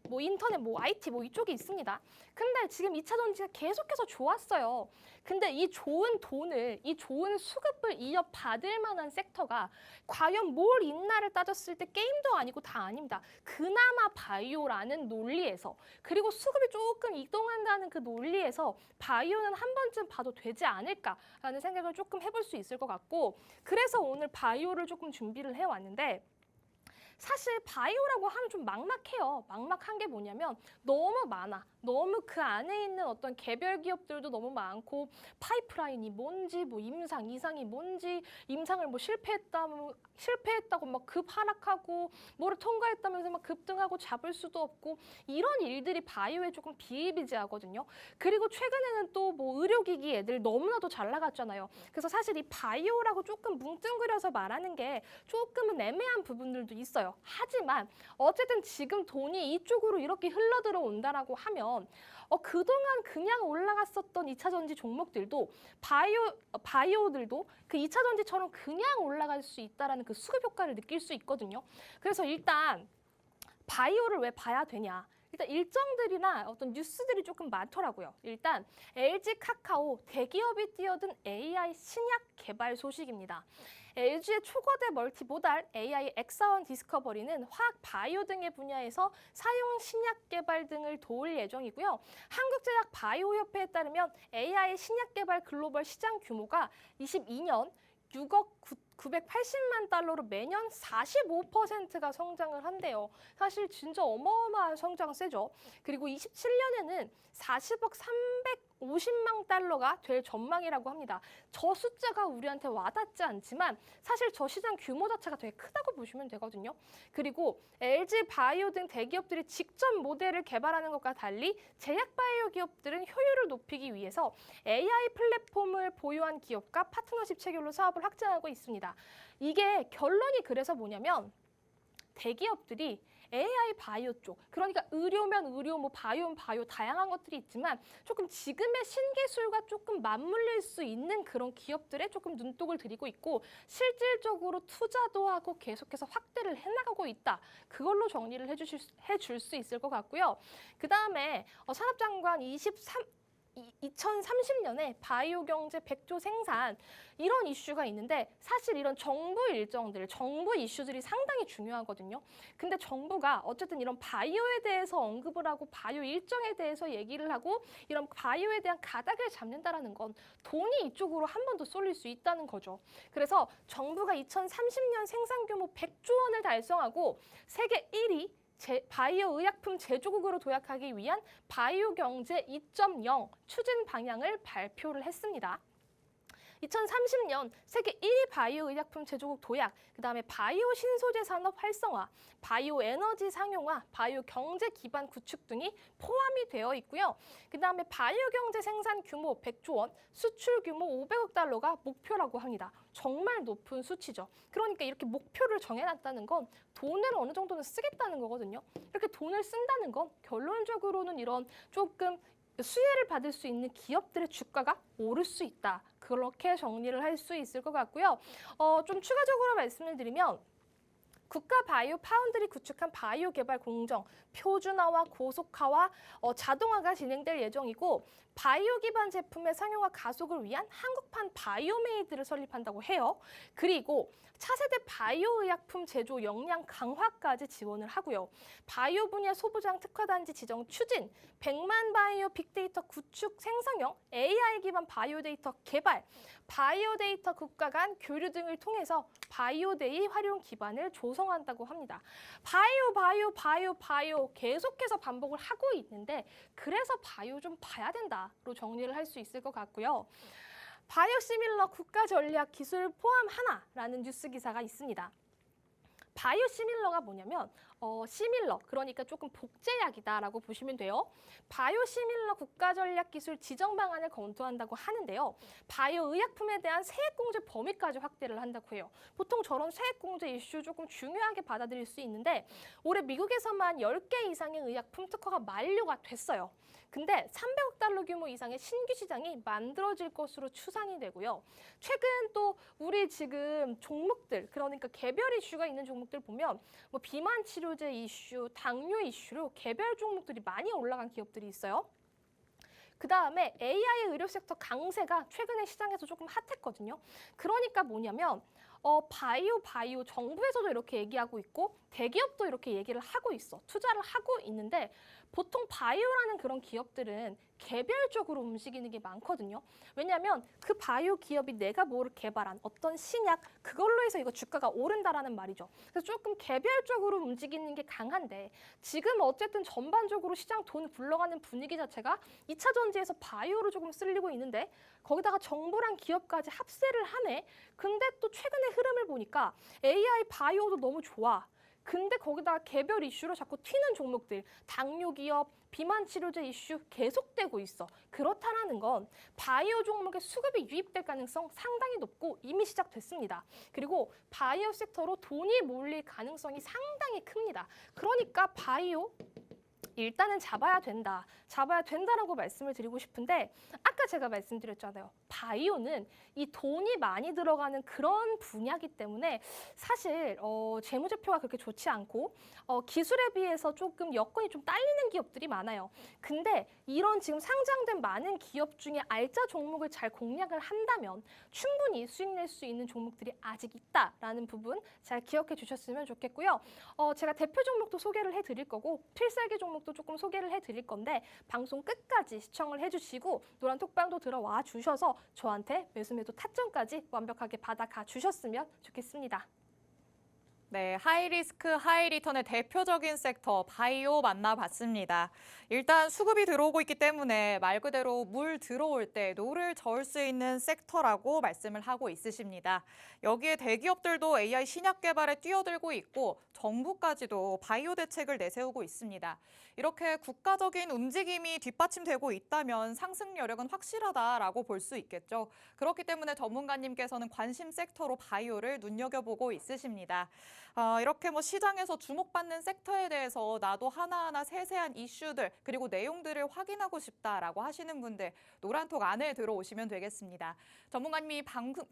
뭐 인터넷, 뭐 IT 뭐 이쪽이 있습니다. 근데 지금 2차 전지가 계속해서 좋았어요. 근데 이 좋은 돈을, 이 좋은 수급을 이어받을 만한 섹터가 과연 뭘 있나를 따졌을 때 게임도 아니고 다 아닙니다. 그나마 바이오라는 논리에서, 그리고 수급이 조금 이동한다는 그 논리에서 바이오는 한 번쯤 봐도 되지 않을까라는 생각을 조금 해볼 수 있을 것 같고, 그래서 오늘 바이오를 조금 준비를 해왔는데, 사실 바이오라고 하면 좀 막막해요. 막막한 게 뭐냐면 너무 많아. 너무 그 안에 있는 어떤 개별 기업들도 너무 많고, 파이프라인이 뭔지, 뭐 임상, 이상이 뭔지, 임상을 뭐 실패했다고 막 급하락하고, 뭐를 통과했다면서 막 급등하고 잡을 수도 없고, 이런 일들이 바이오에 조금 비일비재하거든요. 그리고 최근에는 또 뭐 의료기기 애들 너무나도 잘 나갔잖아요. 그래서 사실 이 바이오라고 조금 뭉뚱그려서 말하는 게 조금은 애매한 부분들도 있어요. 하지만 어쨌든 지금 돈이 이쪽으로 이렇게 흘러 들어온다라고 하면 그동안 그냥 올라갔었던 2차 전지 종목들도 바이오들도 그 2차 전지처럼 그냥 올라갈 수 있다라는 그 수급 효과를 느낄 수 있거든요. 그래서 일단 바이오를 왜 봐야 되냐? 일단 일정들이나 어떤 뉴스들이 조금 많더라고요. 일단 LG 카카오 대기업이 뛰어든 AI 신약 개발 소식입니다. LG의 초거대 멀티모달 AI 엑사원 디스커버리는 화학 바이오 등의 분야에서 사용 신약 개발 등을 도울 예정이고요. 한국제약 바이오협회에 따르면 AI 신약 개발 글로벌 시장 규모가 22년 6억 980만 달러로 매년 45%가 성장을 한대요. 사실 진짜 어마어마한 성장세죠. 그리고 27년에는 40억 350만 달러가 될 전망이라고 합니다. 저 숫자가 우리한테 와닿지 않지만 사실 저 시장 규모 자체가 되게 크다고 보시면 되거든요. 그리고 LG 바이오 등 대기업들이 직접 모델을 개발하는 것과 달리 제약 바이오 기업들은 효율을 높이기 위해서 AI 플랫폼을 보유한 기업과 파트너십 체결로 사업을 확장하고 있습니다. 이게 결론이 그래서 뭐냐면 대기업들이 AI 바이오 쪽, 그러니까 의료면 의료, 뭐 바이오면 바이오 다양한 것들이 있지만 조금 지금의 신기술과 조금 맞물릴 수 있는 그런 기업들에 조금 눈독을 들이고 있고 실질적으로 투자도 하고 계속해서 확대를 해나가고 있다. 그걸로 정리를 해줄 수 있을 것 같고요. 그 다음에 산업장관 2030년에 바이오 경제 100조 생산 이런 이슈가 있는데 사실 이런 정부 일정들, 정부 이슈들이 상당히 중요하거든요. 근데 정부가 어쨌든 이런 바이오에 대해서 언급을 하고 바이오 일정에 대해서 얘기를 하고 이런 바이오에 대한 가닥을 잡는다라는 건 돈이 이쪽으로 한 번 더 쏠릴 수 있다는 거죠. 그래서 정부가 2030년 생산 규모 100조 원을 달성하고 세계 1위 바이오 의약품 제조국으로 도약하기 위한 바이오 경제 2.0 추진 방향을 발표를 했습니다. 2030년 세계 1위 바이오 의약품 제조국 도약, 그다음에 바이오 신소재 산업 활성화, 바이오 에너지 상용화, 바이오 경제 기반 구축 등이 포함이 되어 있고요. 그다음에 바이오 경제 생산 규모 100조 원, 수출 규모 500억 달러가 목표라고 합니다. 정말 높은 수치죠. 그러니까 이렇게 목표를 정해놨다는 건 돈을 어느 정도는 쓰겠다는 거거든요. 이렇게 돈을 쓴다는 건 결론적으로는 이런 조금 수혜를 받을 수 있는 기업들의 주가가 오를 수 있다. 그렇게 정리를 할 수 있을 것 같고요. 좀 추가적으로 말씀을 드리면 국가 바이오 파운드리 구축한 바이오 개발 공정, 표준화와 고속화와 자동화가 진행될 예정이고 바이오 기반 제품의 상용화 가속을 위한 한국판 바이오메이드를 설립한다고 해요. 그리고 차세대 바이오 의약품 제조 역량 강화까지 지원을 하고요. 바이오 분야 소부장 특화단지 지정 추진, 100만 바이오 빅데이터 구축 생성형 AI 기반 바이오 데이터 개발, 바이오 데이터 국가 간 교류 등을 통해서 바이오데이 활용 기반을 조성한다고 합니다. 바이오 계속해서 반복을 하고 있는데 그래서 바이오 좀 봐야 된다로 정리를 할 수 있을 것 같고요. 바이오시밀러 국가전략 기술 포함 하나라는 뉴스 기사가 있습니다. 바이오시밀러가 뭐냐면 시밀러, 그러니까 조금 복제약이다라고 보시면 돼요. 바이오시밀러 국가전략기술 지정 방안을 검토한다고 하는데요. 바이오 의약품에 대한 세액공제 범위까지 확대를 한다고 해요. 보통 저런 세액공제 이슈 조금 중요하게 받아들일 수 있는데 올해 미국에서만 10개 이상의 의약품 특허가 만료가 됐어요. 근데 300억 달러 규모 이상의 신규 시장이 만들어질 것으로 추산이 되고요. 최근 또 우리 지금 종목들, 그러니까 개별 이슈가 있는 종목들 보면 뭐 비만 치료제 이슈, 당뇨 이슈로 개별 종목들이 많이 올라간 기업들이 있어요. 그 다음에 AI 의료 섹터 강세가 최근에 시장에서 조금 핫했거든요. 그러니까 뭐냐면 바이오 정부에서도 이렇게 얘기하고 있고 대기업도 이렇게 얘기를 하고 있어. 투자를 하고 있는데 보통 바이오라는 그런 기업들은 개별적으로 움직이는 게 많거든요. 왜냐하면 그 바이오 기업이 내가 뭐를 개발한 어떤 신약 그걸로 해서 이거 주가가 오른다라는 말이죠. 그래서 조금 개별적으로 움직이는 게 강한데 지금 어쨌든 전반적으로 시장 돈 굴러가는 분위기 자체가 2차 전지에서 바이오로 조금 쓸리고 있는데 거기다가 정부랑 기업까지 합세를 하네. 근데 또 최근의 흐름을 보니까 AI 바이오도 너무 좋아. 근데 거기다가 개별 이슈로 자꾸 튀는 종목들, 당뇨 기업, 비만 치료제 이슈 계속되고 있어. 그렇다라는 건 바이오 종목의 수급이 유입될 가능성 상당히 높고 이미 시작됐습니다. 그리고 바이오 섹터로 돈이 몰릴 가능성이 상당히 큽니다. 그러니까 바이오 일단은 잡아야 된다라고 말씀을 드리고 싶은데 아까 제가 말씀드렸잖아요. 바이오는 이 돈이 많이 들어가는 그런 분야이기 때문에 사실 재무제표가 그렇게 좋지 않고 기술에 비해서 조금 여건이 좀 딸리는 기업들이 많아요. 근데 이런 지금 상장된 많은 기업 중에 알짜 종목을 잘 공략을 한다면 충분히 수익 낼 수 있는 종목들이 아직 있다라는 부분 잘 기억해 주셨으면 좋겠고요. 제가 대표 종목도 소개를 해드릴 거고 필살기 종목도 조금 소개를 해드릴 건데 방송 끝까지 시청을 해주시고 노란톡방도 들어와 주셔서 저한테 매수매도 타점까지 완벽하게 받아가 주셨으면 좋겠습니다. 네, 하이리스크, 하이리턴의 대표적인 섹터 바이오 만나봤습니다. 일단 수급이 들어오고 있기 때문에 말 그대로 물 들어올 때 노를 저을 수 있는 섹터라고 말씀을 하고 있으십니다. 여기에 대기업들도 AI 신약 개발에 뛰어들고 있고 정부까지도 바이오 대책을 내세우고 있습니다. 이렇게 국가적인 움직임이 뒷받침되고 있다면 상승 여력은 확실하다라고 볼 수 있겠죠. 그렇기 때문에 전문가님께서는 관심 섹터로 바이오를 눈여겨보고 있으십니다. 이렇게 시장에서 주목받는 섹터에 대해서 나도 하나하나 세세한 이슈들 그리고 내용들을 확인하고 싶다라고 하시는 분들 노란톡 안에 들어오시면 되겠습니다. 전문가님이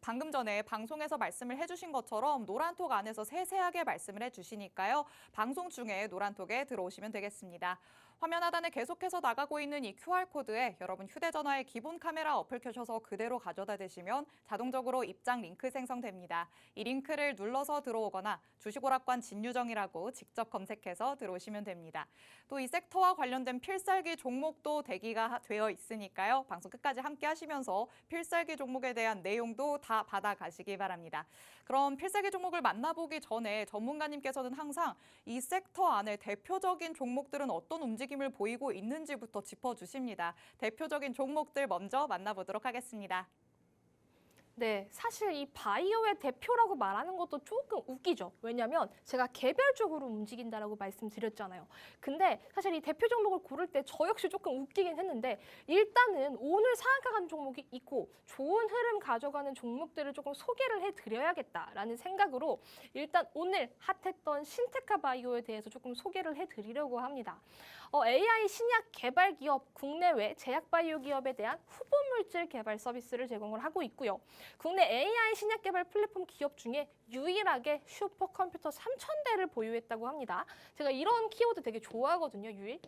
방금 전에 방송에서 말씀을 해주신 것처럼 노란톡 안에서 세세하게 말씀을 해주시니까요. 방송 중에 노란톡에 들어오시면 되겠습니다. 화면 하단에 계속해서 나가고 있는 이 QR코드에 여러분 휴대전화의 기본 카메라 어플 켜셔서 그대로 가져다 대시면 자동적으로 입장 링크 생성됩니다. 이 링크를 눌러서 들어오거나 주식오락관 진유정이라고 직접 검색해서 들어오시면 됩니다. 또 이 섹터와 관련된 필살기 종목도 대기가 되어 있으니까요. 방송 끝까지 함께 하시면서 필살기 종목에 대한 내용도 다 받아가시기 바랍니다. 그럼 필살기 종목을 만나보기 전에 전문가님께서는 항상 이 섹터 안에 대표적인 종목들은 어떤 움직임을 보이고 있는지부터 짚어주십니다. 대표적인 종목들 먼저 만나보도록 하겠습니다. 네, 사실 이 바이오의 대표라고 말하는 것도 조금 웃기죠. 왜냐하면 제가 개별적으로 움직인다라고 말씀드렸잖아요. 근데 사실 이 대표 종목을 고를 때 저 역시 조금 웃기긴 했는데 일단은 오늘 상한가 가는 종목이 있고 좋은 흐름 가져가는 종목들을 조금 소개를 해드려야겠다라는 생각으로 일단 오늘 핫했던 신테카 바이오에 대해서 조금 소개를 해드리려고 합니다. AI 신약 개발 기업, 국내외 제약 바이오 기업에 대한 후보 물질 개발 서비스를 제공을 하고 있고요. 국내 AI 신약 개발 플랫폼 기업 중에 유일하게 슈퍼컴퓨터 3,000대를 보유했다고 합니다. 제가 이런 키워드 되게 좋아하거든요, 유일.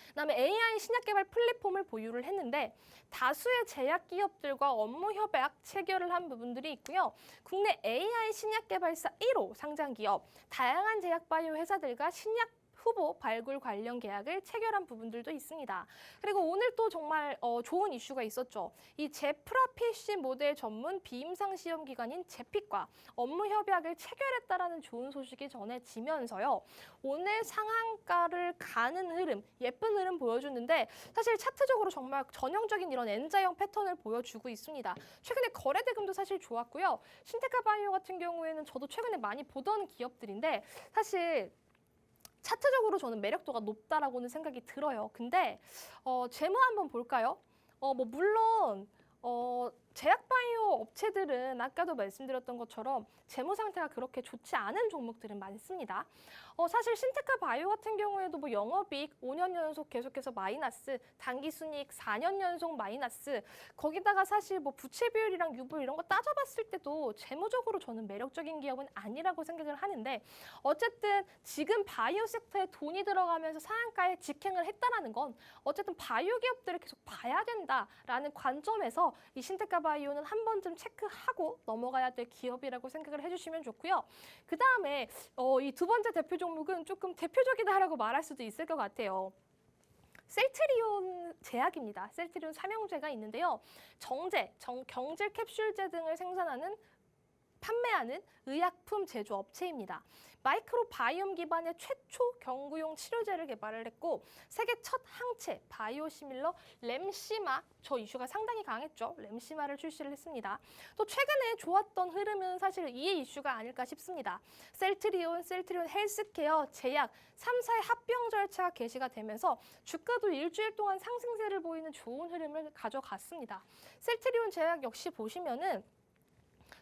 그다음에 AI 신약 개발 플랫폼을 보유를 했는데 다수의 제약 기업들과 업무 협약 체결을 한 부분들이 있고요. 국내 AI 신약 개발사 1호 상장 기업, 다양한 제약 바이오 회사들과 신약 후보 발굴 관련 계약을 체결한 부분들도 있습니다. 그리고 오늘 또 정말 좋은 이슈가 있었죠. 이 제프라 PC 모델 전문 비임상 시험 기관인 제픽과 업무 협약을 체결했다라는 좋은 소식이 전해지면서요. 오늘 상한가를 가는 흐름, 예쁜 흐름 보여주는데 사실 차트적으로 정말 전형적인 이런 N자형 패턴을 보여주고 있습니다. 최근에 거래 대금도 사실 좋았고요. 신테카 바이오 같은 경우에는 저도 최근에 많이 보던 기업들인데 사실 차트적으로 저는 매력도가 높다라고는 생각이 들어요. 근데 재무 한번 볼까요? 물론 제약 바이오 업체들은 아까도 말씀드렸던 것처럼 재무 상태가 그렇게 좋지 않은 종목들은 많습니다. 사실 신테카 바이오 같은 경우에도 영업이익 5년 연속 계속해서 마이너스, 당기순이익 4년 연속 마이너스, 거기다가 사실 부채 비율이랑 유불 이런 거 따져봤을 때도 재무적으로 저는 매력적인 기업은 아니라고 생각을 하는데 어쨌든 지금 바이오 섹터에 돈이 들어가면서 상한가에 직행을 했다라는 건 어쨌든 바이오 기업들을 계속 봐야 된다라는 관점에서 이 신테카 바이오는 한 번쯤 체크하고 넘어가야 될 기업이라고 생각을 해주시면 좋고요. 그 다음에 이 두 번째 대표 종목은 조금 대표적이다라고 말할 수도 있을 것 같아요. 셀트리온 제약입니다. 셀트리온 삼형제가 있는데요. 경질 캡슐제 등을 생산하는 판매하는 의약품 제조 업체입니다. 마이크로바이옴 기반의 최초 경구용 치료제를 개발을 했고 세계 첫 항체 바이오시밀러 램시마, 저 이슈가 상당히 강했죠. 램시마를 출시를 했습니다. 또 최근에 좋았던 흐름은 사실 이 이슈가 아닐까 싶습니다. 셀트리온 헬스케어, 제약 3사의 합병 절차가 개시가 되면서 주가도 일주일 동안 상승세를 보이는 좋은 흐름을 가져갔습니다. 셀트리온 제약 역시 보시면은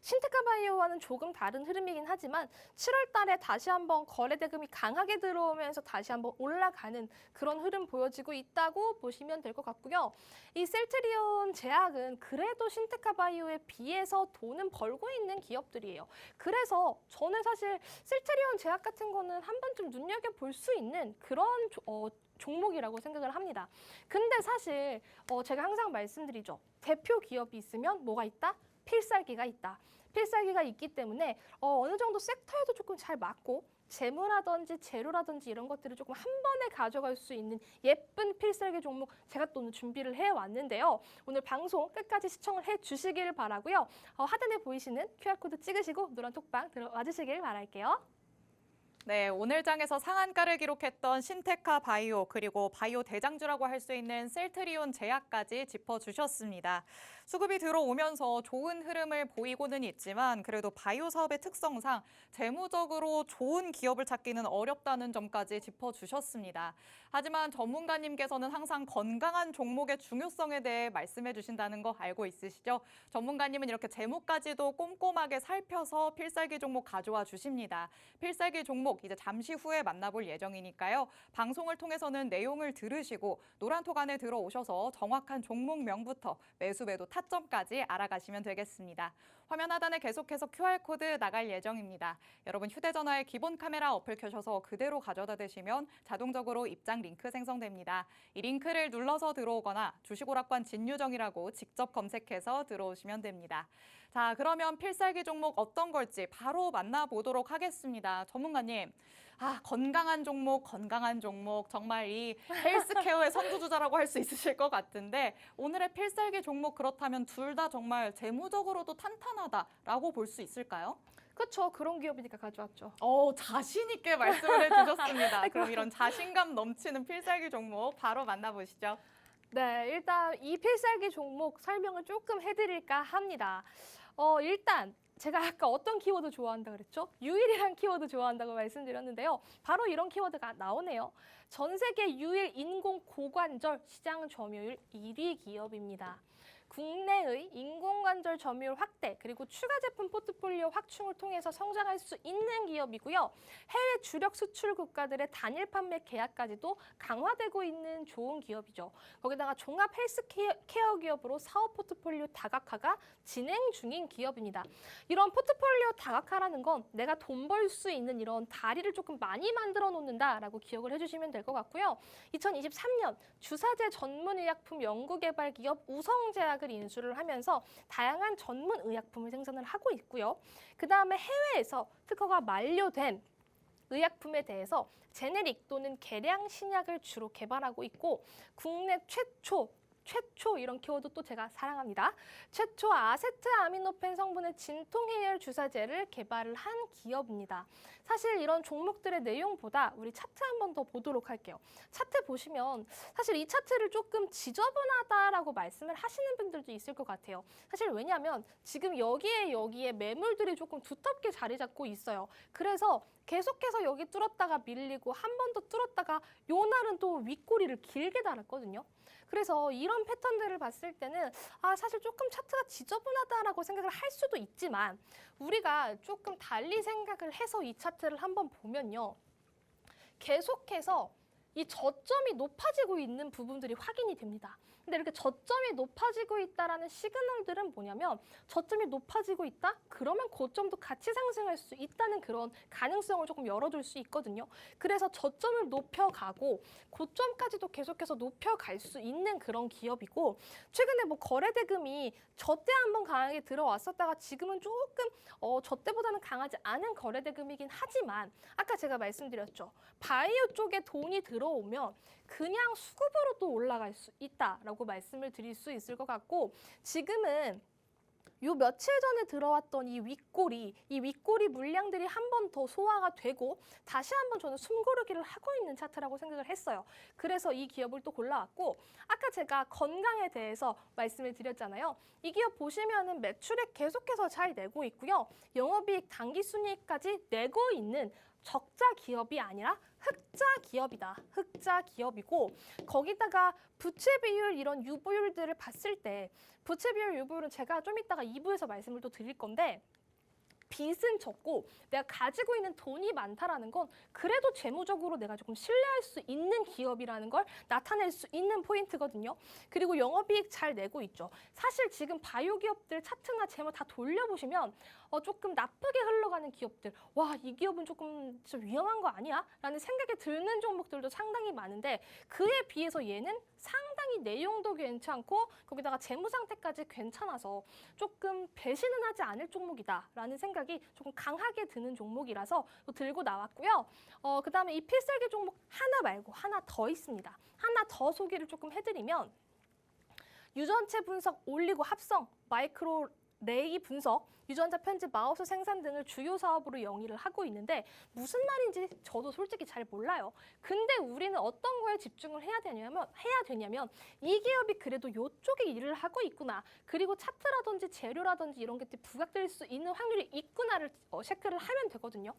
신테카 바이오와는 조금 다른 흐름이긴 하지만 7월 달에 다시 한번 거래 대금이 강하게 들어오면서 다시 한번 올라가는 그런 흐름 보여지고 있다고 보시면 될 것 같고요. 이 셀트리온 제약은 그래도 신테카 바이오에 비해서 돈은 벌고 있는 기업들이에요. 그래서 저는 사실 셀트리온 제약 같은 거는 한 번쯤 눈여겨볼 수 있는 그런 종목이라고 생각을 합니다. 근데 사실 제가 항상 말씀드리죠. 대표 기업이 있으면 뭐가 있다? 필살기가 있다. 필살기가 있기 때문에 어느 정도 섹터에도 조금 잘 맞고 재무라든지 재료라든지 이런 것들을 조금 한 번에 가져갈 수 있는 예쁜 필살기 종목 제가 또 오늘 준비를 해왔는데요. 오늘 방송 끝까지 시청을 해주시길 바라고요. 하단에 보이시는 QR코드 찍으시고 노란 톡방 들어와 주시길 바랄게요. 네, 오늘 장에서 상한가를 기록했던 신테카 바이오 그리고 바이오 대장주라고 할 수 있는 셀트리온 제약까지 짚어주셨습니다. 수급이 들어오면서 좋은 흐름을 보이고는 있지만 그래도 바이오 사업의 특성상 재무적으로 좋은 기업을 찾기는 어렵다는 점까지 짚어주셨습니다. 하지만 전문가님께서는 항상 건강한 종목의 중요성에 대해 말씀해 주신다는 거 알고 있으시죠? 전문가님은 이렇게 재무까지도 꼼꼼하게 살펴서 필살기 종목 가져와 주십니다. 필살기 종목 이제 잠시 후에 만나볼 예정이니까요. 방송을 통해서는 내용을 들으시고 노란톡 안에 들어오셔서 정확한 종목명부터 매수 매도 타점까지 알아가시면 되겠습니다. 화면 하단에 계속해서 QR코드 나갈 예정입니다. 여러분 휴대전화에 기본 카메라 어플 켜셔서 그대로 가져다 대시면 자동적으로 입장 링크 생성됩니다. 이 링크를 눌러서 들어오거나 주식오락관 진유정이라고 직접 검색해서 들어오시면 됩니다. 자, 그러면 필살기 종목 어떤 걸지 바로 만나보도록 하겠습니다. 전문가님, 건강한 종목, 정말 이 헬스케어의 선두주자라고 할 수 있으실 것 같은데 오늘의 필살기 종목 그렇다면 둘 다 정말 재무적으로도 탄탄하다라고 볼 수 있을까요? 그렇죠. 그런 기업이니까 가져왔죠. 자신 있게 말씀을 해주셨습니다. 그럼 이런 자신감 넘치는 필살기 종목 바로 만나보시죠. 네, 일단 이 필살기 종목 설명을 조금 해드릴까 합니다. 일단 제가 아까 어떤 키워드 좋아한다 그랬죠? 유일이란 키워드 좋아한다고 말씀드렸는데요. 바로 이런 키워드가 나오네요. 전 세계 유일 인공 고관절 시장 점유율 1위 기업입니다. 국내의 인공관절 점유율 확대 그리고 추가 제품 포트폴리오 확충을 통해서 성장할 수 있는 기업이고요. 해외 주력 수출 국가들의 단일 판매 계약까지도 강화되고 있는 좋은 기업이죠. 거기다가 종합 헬스케어 기업으로 사업 포트폴리오 다각화가 진행 중인 기업입니다. 이런 포트폴리오 다각화라는 건 내가 돈 벌 수 있는 이런 다리를 조금 많이 만들어 놓는다라고 기억을 해주시면 될 것 같고요. 2023년 주사제 전문의약품 연구개발 기업 우성제약을 인수를 하면서 다양한 전문 의약품을 생산을 하고 있고요. 그 다음에 해외에서 특허가 만료된 의약품에 대해서 제네릭 또는 개량 신약을 주로 개발하고 있고 국내 최초 이런 키워드 또 제가 사랑합니다. 최초 아세트아미노펜 성분의 진통 해열 주사제를 개발을 한 기업입니다. 사실 이런 종목들의 내용보다 우리 차트 한 번 더 보도록 할게요. 차트 보시면 사실 이 차트를 조금 지저분하다라고 말씀을 하시는 분들도 있을 것 같아요. 사실 왜냐하면 지금 여기에 매물들이 조금 두텁게 자리 잡고 있어요. 그래서 계속해서 여기 뚫었다가 밀리고 한 번 더 뚫었다가 요 날은 또 윗꼬리를 길게 달았거든요. 그래서 이런 패턴들을 봤을 때는 사실 조금 차트가 지저분하다라고 생각을 할 수도 있지만 우리가 조금 달리 생각을 해서 이 차트를 한번 보면요. 계속해서 이 저점이 높아지고 있는 부분들이 확인이 됩니다. 근데 이렇게 저점이 높아지고 있다라는 시그널들은 뭐냐면 저점이 높아지고 있다? 그러면 고점도 같이 상승할 수 있다는 그런 가능성을 조금 열어줄 수 있거든요. 그래서 저점을 높여가고 고점까지도 계속해서 높여갈 수 있는 그런 기업이고 최근에 뭐 거래대금이 저때 한번 강하게 들어왔었다가 지금은 조금 저때보다는 강하지 않은 거래대금이긴 하지만 아까 제가 말씀드렸죠. 바이오 쪽에 돈이 들어오면 그냥 수급으로 또 올라갈 수 있다라고 말씀을 드릴 수 있을 것 같고 지금은 요 며칠 전에 들어왔던 이 윗꼬리 물량들이 한 번 더 소화가 되고 다시 한번 저는 숨고르기를 하고 있는 차트라고 생각을 했어요. 그래서 이 기업을 또 골라왔고 아까 제가 건강에 대해서 말씀을 드렸잖아요. 이 기업 보시면은 매출액 계속해서 잘 내고 있고요. 영업이익, 당기순이익까지 내고 있는 적자 기업이 아니라 흑자 기업이다. 흑자 기업이고 거기다가 부채 비율 이런 유보율들을 봤을 때 부채 비율 유보율은 제가 좀 이따가 2부에서 말씀을 또 드릴 건데 빚은 적고 내가 가지고 있는 돈이 많다라는 건 그래도 재무적으로 내가 조금 신뢰할 수 있는 기업이라는 걸 나타낼 수 있는 포인트거든요. 그리고 영업이익 잘 내고 있죠. 사실 지금 바이오 기업들 차트나 재무 다 돌려보시면 조금 나쁘게 흘러가는 기업들, 와, 이 기업은 조금 진짜 위험한 거 아니야? 라는 생각이 드는 종목들도 상당히 많은데 그에 비해서 얘는 상당히 내용도 괜찮고 거기다가 재무 상태까지 괜찮아서 조금 배신은 하지 않을 종목이다라는 생각이 조금 강하게 드는 종목이라서 또 들고 나왔고요. 그다음에 이 필살기 종목 하나 말고 하나 더 있습니다. 하나 더 소개를 조금 해드리면 유전체 분석, 올리고 합성, 마이크로 레이 분석, 유전자 편집, 마우스 생산 등을 주요 사업으로 영위를 하고 있는데 무슨 말인지 저도 솔직히 잘 몰라요. 근데 우리는 어떤 거에 집중을 해야 되냐면 이 기업이 그래도 이쪽에 일을 하고 있구나. 그리고 차트라든지 재료라든지 이런 것들이 부각될 수 있는 확률이 있구나를 체크를 하면 되거든요.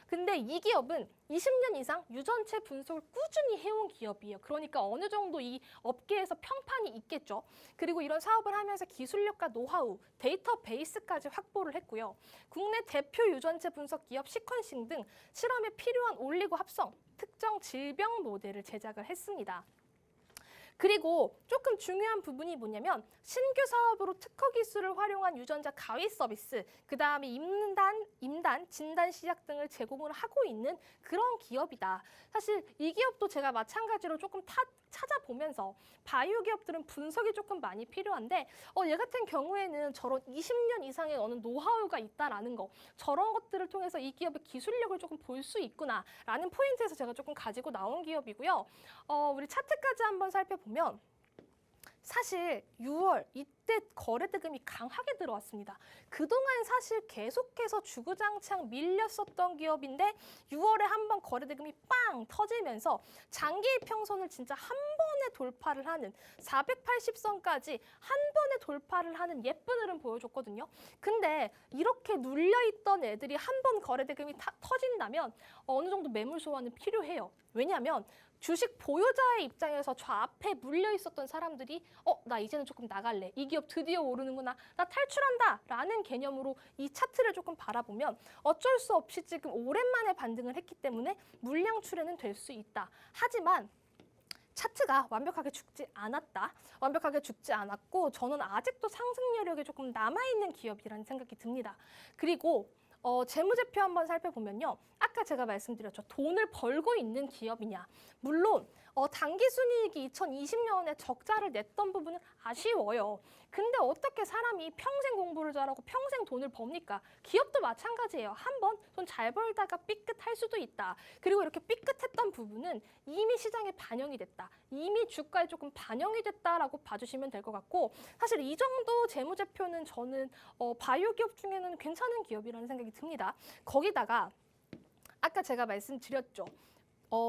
근데 이 기업은 20년 이상 유전체 분석을 꾸준히 해온 기업이에요. 그러니까 어느 정도 이 업계에서 평판이 있겠죠. 그리고 이런 사업을 하면서 기술력과 노하우, 데이터베이스까지 확보를 했고요. 국내 대표 유전체 분석 기업 시퀀싱 등 실험에 필요한 올리고 합성, 특정 질병 모델을 제작을 했습니다. 그리고 조금 중요한 부분이 뭐냐면 신규 사업으로 특허 기술을 활용한 유전자 가위 서비스, 그 다음에 임단, 진단 시약 등을 제공을 하고 있는 그런 기업이다. 사실 이 기업도 제가 마찬가지로 조금 찾아보면서 바이오 기업들은 분석이 조금 많이 필요한데 얘 같은 경우에는 저런 20년 이상의 어느 노하우가 있다라는 거, 저런 것들을 통해서 이 기업의 기술력을 조금 볼 수 있구나라는 포인트에서 제가 조금 가지고 나온 기업이고요. 우리 차트까지 한번 살펴보면 사실 6월 이때 거래 대금이 강하게 들어왔습니다. 그동안 사실 계속해서 주구장창 밀렸었던 기업인데 6월에 한번 거래 대금이 빵 터지면서 장기 평선을 진짜 한 번에 돌파를 하는 480선까지 한 번에 돌파를 하는 예쁜 흐름 보여줬거든요. 근데 이렇게 눌려있던 애들이 한 번 거래 대금이 터진다면 어느 정도 매물 소화는 필요해요. 왜냐하면 주식 보유자의 입장에서 좌앞에 물려 있었던 사람들이 나 이제는 조금 나갈래. 이 기업 드디어 오르는구나. 나 탈출한다. 라는 개념으로 이 차트를 조금 바라보면 어쩔 수 없이 지금 오랜만에 반등을 했기 때문에 물량 출회는 될 수 있다. 하지만 차트가 완벽하게 죽지 않았다. 완벽하게 죽지 않았고 저는 아직도 상승 여력이 조금 남아있는 기업이라는 생각이 듭니다. 그리고 재무제표 한번 살펴보면요. 아까 제가 말씀드렸죠. 돈을 벌고 있는 기업이냐. 물론 당기순이익이 2020년에 적자를 냈던 부분은 아쉬워요. 근데 어떻게 사람이 평생 공부를 잘하고 평생 돈을 법니까? 기업도 마찬가지예요. 한번 돈 잘 벌다가 삐끗할 수도 있다. 그리고 이렇게 삐끗했던 부분은 이미 시장에 반영이 됐다. 이미 주가에 조금 반영이 됐다라고 봐주시면 될 것 같고 사실 이 정도 재무제표는 저는 바이오 기업 중에는 괜찮은 기업이라는 생각이 듭니다. 거기다가 아까 제가 말씀드렸죠.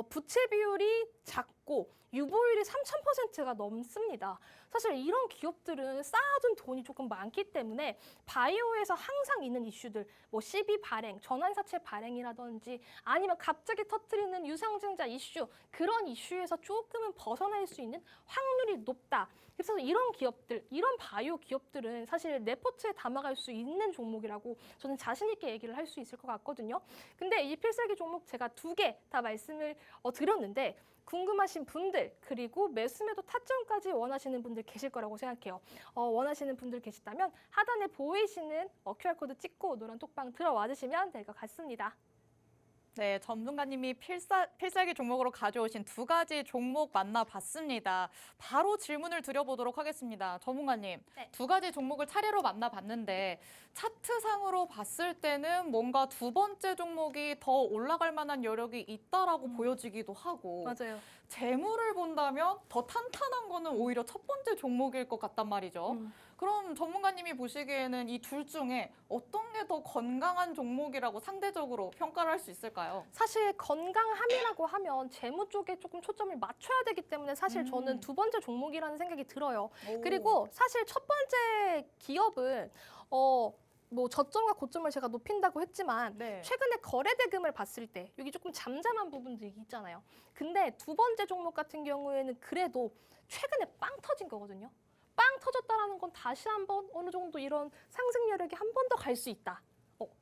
부채 비율이 작고 유보율이 3000%가 넘습니다. 사실 이런 기업들은 쌓아둔 돈이 조금 많기 때문에 바이오에서 항상 있는 이슈들, 뭐 CB 발행, 전환사채 발행이라든지 아니면 갑자기 터뜨리는 유상증자 이슈, 그런 이슈에서 조금은 벗어날 수 있는 확률이 높다. 그래서 이런 기업들, 이런 바이오 기업들은 사실 내 포트에 담아갈 수 있는 종목이라고 저는 자신 있게 얘기를 할 수 있을 것 같거든요. 근데 이 필살기 종목 제가 2개 다 말씀을 드렸는데 궁금하신 분들 그리고 매수매도 타점까지 원하시는 분들 계실 거라고 생각해요. 원하시는 분들 계시다면 하단에 보이시는 QR코드 찍고 노란 톡방 들어와 주시면 될 것 같습니다. 네, 전문가님이 필살기 종목으로 가져오신 2가지 종목 만나봤습니다. 바로 질문을 드려보도록 하겠습니다. 전문가님, 네. 2가지 종목을 차례로 만나봤는데 차트상으로 봤을 때는 뭔가 2번째 종목이 더 올라갈 만한 여력이 있다라고 보여지기도 하고 맞아요. 재물을 본다면 더 탄탄한 거는 오히려 1번째 종목일 것 같단 말이죠. 그럼 전문가님이 보시기에는 이 둘 중에 어떤 게 더 건강한 종목이라고 상대적으로 평가를 할 수 있을까요? 사실 건강함이라고 하면 재무 쪽에 조금 초점을 맞춰야 되기 때문에 사실 저는 2번째 종목이라는 생각이 들어요. 오. 그리고 사실 1번째 기업은 뭐 저점과 고점을 제가 높인다고 했지만 네. 최근에 거래 대금을 봤을 때 여기 조금 잠잠한 부분들이 있잖아요. 근데 두 번째 종목 같은 경우에는 그래도 최근에 빵 터진 거거든요. 빵 터졌다라는 건 다시 한번 어느 정도 이런 상승 여력이 한 번 더 갈 수 있다.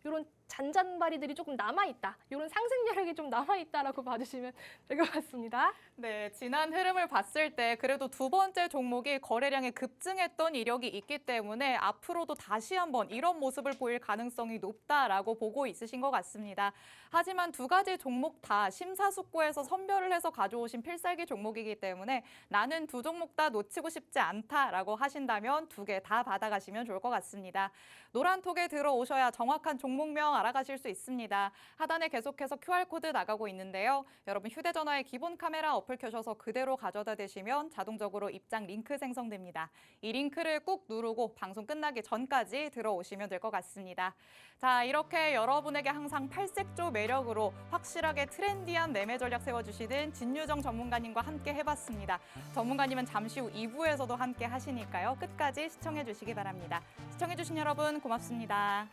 이런 잔잔바리들이 조금 남아있다. 이런 상승 여력이 좀 남아있다라고 봐주시면 될 것 같습니다. 네, 지난 흐름을 봤을 때 그래도 두 번째 종목이 거래량이 급증했던 이력이 있기 때문에 앞으로도 다시 한번 이런 모습을 보일 가능성이 높다라고 보고 있으신 것 같습니다. 하지만 두 가지 종목 다 심사숙고해서 선별을 해서 가져오신 필살기 종목이기 때문에 나는 두 종목 다 놓치고 싶지 않다라고 하신다면 두 개 다 받아가시면 좋을 것 같습니다. 노란톡에 들어오셔야 정확한 종목명 알아가실 수 있습니다. 하단에 계속해서 QR코드 나가고 있는데요. 여러분 휴대전화에 기본 카메라 어플 켜셔서 그대로 가져다 대시면 자동적으로 입장 링크 생성됩니다. 이 링크를 꾹 누르고 방송 끝나기 전까지 들어오시면 될 것 같습니다. 자, 이렇게 여러분에게 항상 팔색조 매력으로 확실하게 트렌디한 매매 전략 세워주시는 진유정 전문가님과 함께 해봤습니다. 전문가님은 잠시 후 2부에서도 함께 하시니까요. 끝까지 시청해 주시기 바랍니다. 시청해 주신 여러분 고맙습니다.